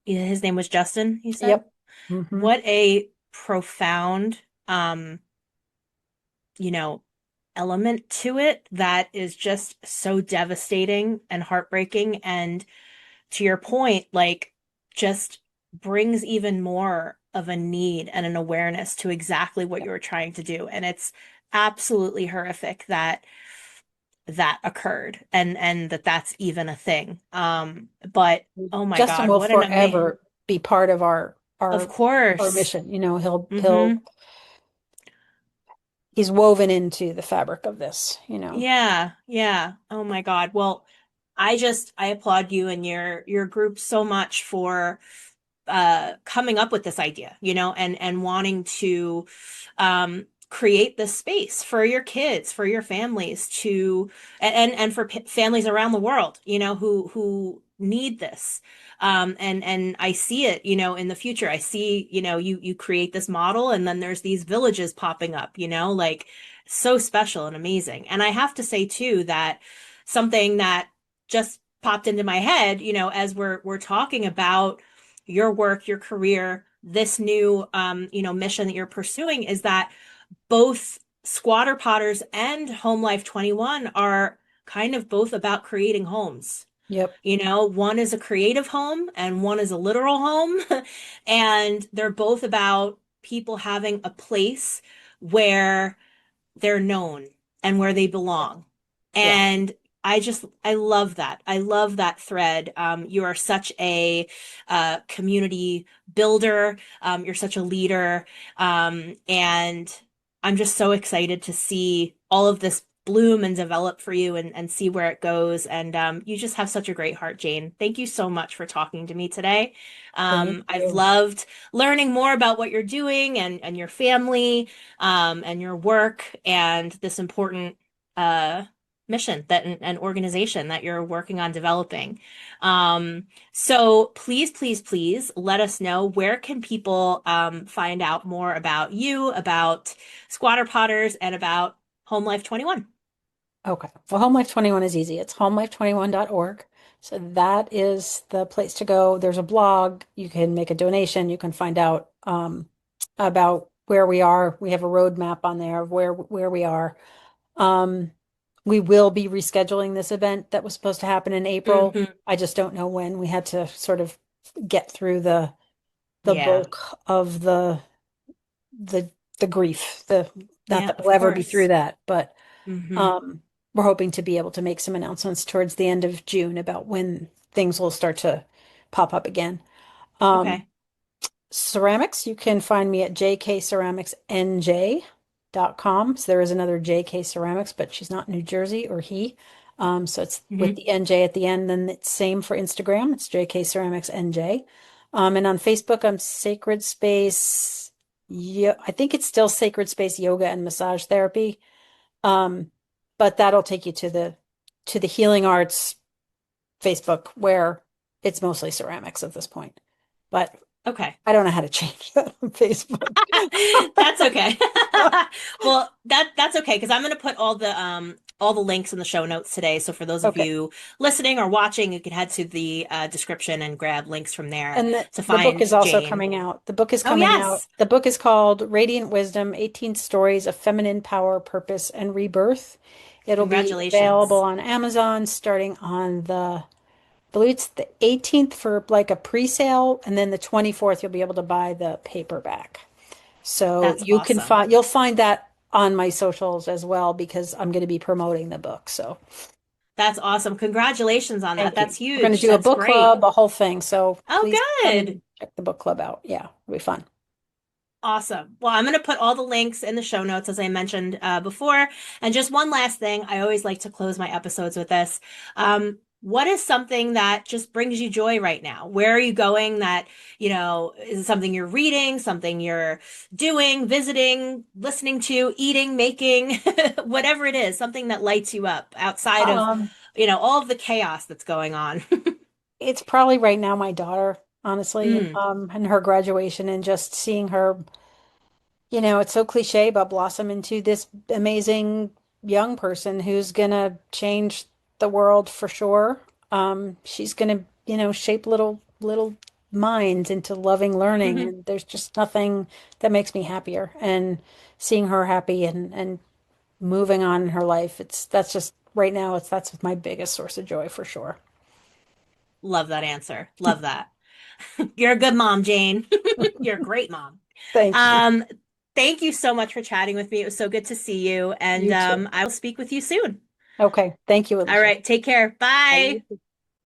his name was Justin, he said. Yep. Hmm. What a profound you know, element to it that is just so devastating and heartbreaking. And to your point, like just brings even more of a need and an awareness to exactly what you were trying to do. And it's absolutely horrific that that occurred and that that's even a thing. But oh my Justin God, will what an amazing, forever be part of of our course. mission. He'll Hmm. he's woven into the fabric of this. Yeah, yeah. Oh my God. Well, I applaud you and your group so much for coming up with this idea, and wanting to create this space for your kids, for your families to and for families around the world, who need this. And I see it, in the future. I see, you create this model and then there's these villages popping up, like so special and amazing. And I have to say too that something that just popped into my head, as we're talking about your work, your career, this new mission that you're pursuing is that both Squatter Potters and Home Life 21 are kind of both about creating homes. Yep. One is a creative home and one is a literal home. And they're both about people having a place where they're known and where they belong. Yeah. And I love that. I love that thread. You are such a community builder. You're such a leader. And I'm just so excited to see all of this bloom and develop for you and see where it goes. And you just have such a great heart, Jane. Thank you so much for talking to me today. Thank I've you. loved learning more about what you're doing and your family and your work and this important uh, mission that an organization that you're working on developing. So please, please, please let us know where can people find out more about you, about Squatter Potters, and about Home Life 21. Okay. Well, Home Life 21 is easy. It's homelife21.org. So that is the place to go. There's a blog. You can make a donation. You can find out about where we are. We have a roadmap on there of where we are. Um, we will be rescheduling this event that was supposed to happen in April. Hmm. I just don't know when. We had to sort of get through the Yeah. bulk of the the grief. The Not Yeah, that of we'll ever be through course. that, but Hmm. um we're hoping to be able to make some announcements towards the end of June about when things will start to pop up again. Um, Okay. Ceramics, you can find me at jkceramicsnj.com. So there is another JK Ceramics, but she's not in New Jersey or he. So it's with Hmm. the NJ at the end. Then it's same for Instagram. It's JK Ceramics NJ. And on Facebook, I'm Sacred Space. Yeah, I think it's still Sacred Space Yoga and Massage Therapy. Um, but that'll take you to the Healing Arts Facebook where it's mostly ceramics at this point. But Okay. I don't know how to change that on Facebook. That's okay. Well, that's okay because I'm going to put all the links in the show notes today. So for those of Okay. you listening or watching, you can head to the description and grab links from there And to the book find is also Jane. coming out. The book is Oh, coming out. yes. The book is called Radiant Wisdom, 18 Stories of Feminine Power, Purpose, and Rebirth. It'll be available Congratulations. on Amazon starting on I believe it's the 18th for like a pre-sale, and then the 24th you'll be able to buy the paperback. So That's awesome. you'll find that on my socials as well because I'm going to be promoting the book. So That's awesome. Congratulations on that. thank you. That's We're going to huge. do a That's book great. club, a whole thing. So Oh, please come good. and check the book club out. Yeah, it'll be fun. Awesome. Well, I'm going to put all the links in the show notes, as I mentioned before. And just one last thing, I always like to close my episodes with this. What is something that just brings you joy right now? Where are you going that, is it something you're reading, something you're doing, visiting, listening to, eating, making, whatever it is, something that lights you up outside of, Um, all of the chaos that's going on? it's probably right now my daughter, honestly, Mm, and her graduation and just seeing her. It's so cliche, but blossom into this amazing young person who's gonna change the world for sure. She's gonna, shape little minds into loving learning, mhm. and there's just nothing that makes me happier. And seeing her happy and moving on in her life, that's just right now, that's my biggest source of joy for sure. Love that answer. Love that. You're a good mom, Jane. You're a great mom. Thank you. Um, Thank you so much for chatting with me. It was so good to see you, and You too. I will speak with you soon. Okay. Thank you, All Alicia. right, take care. Bye. Bye.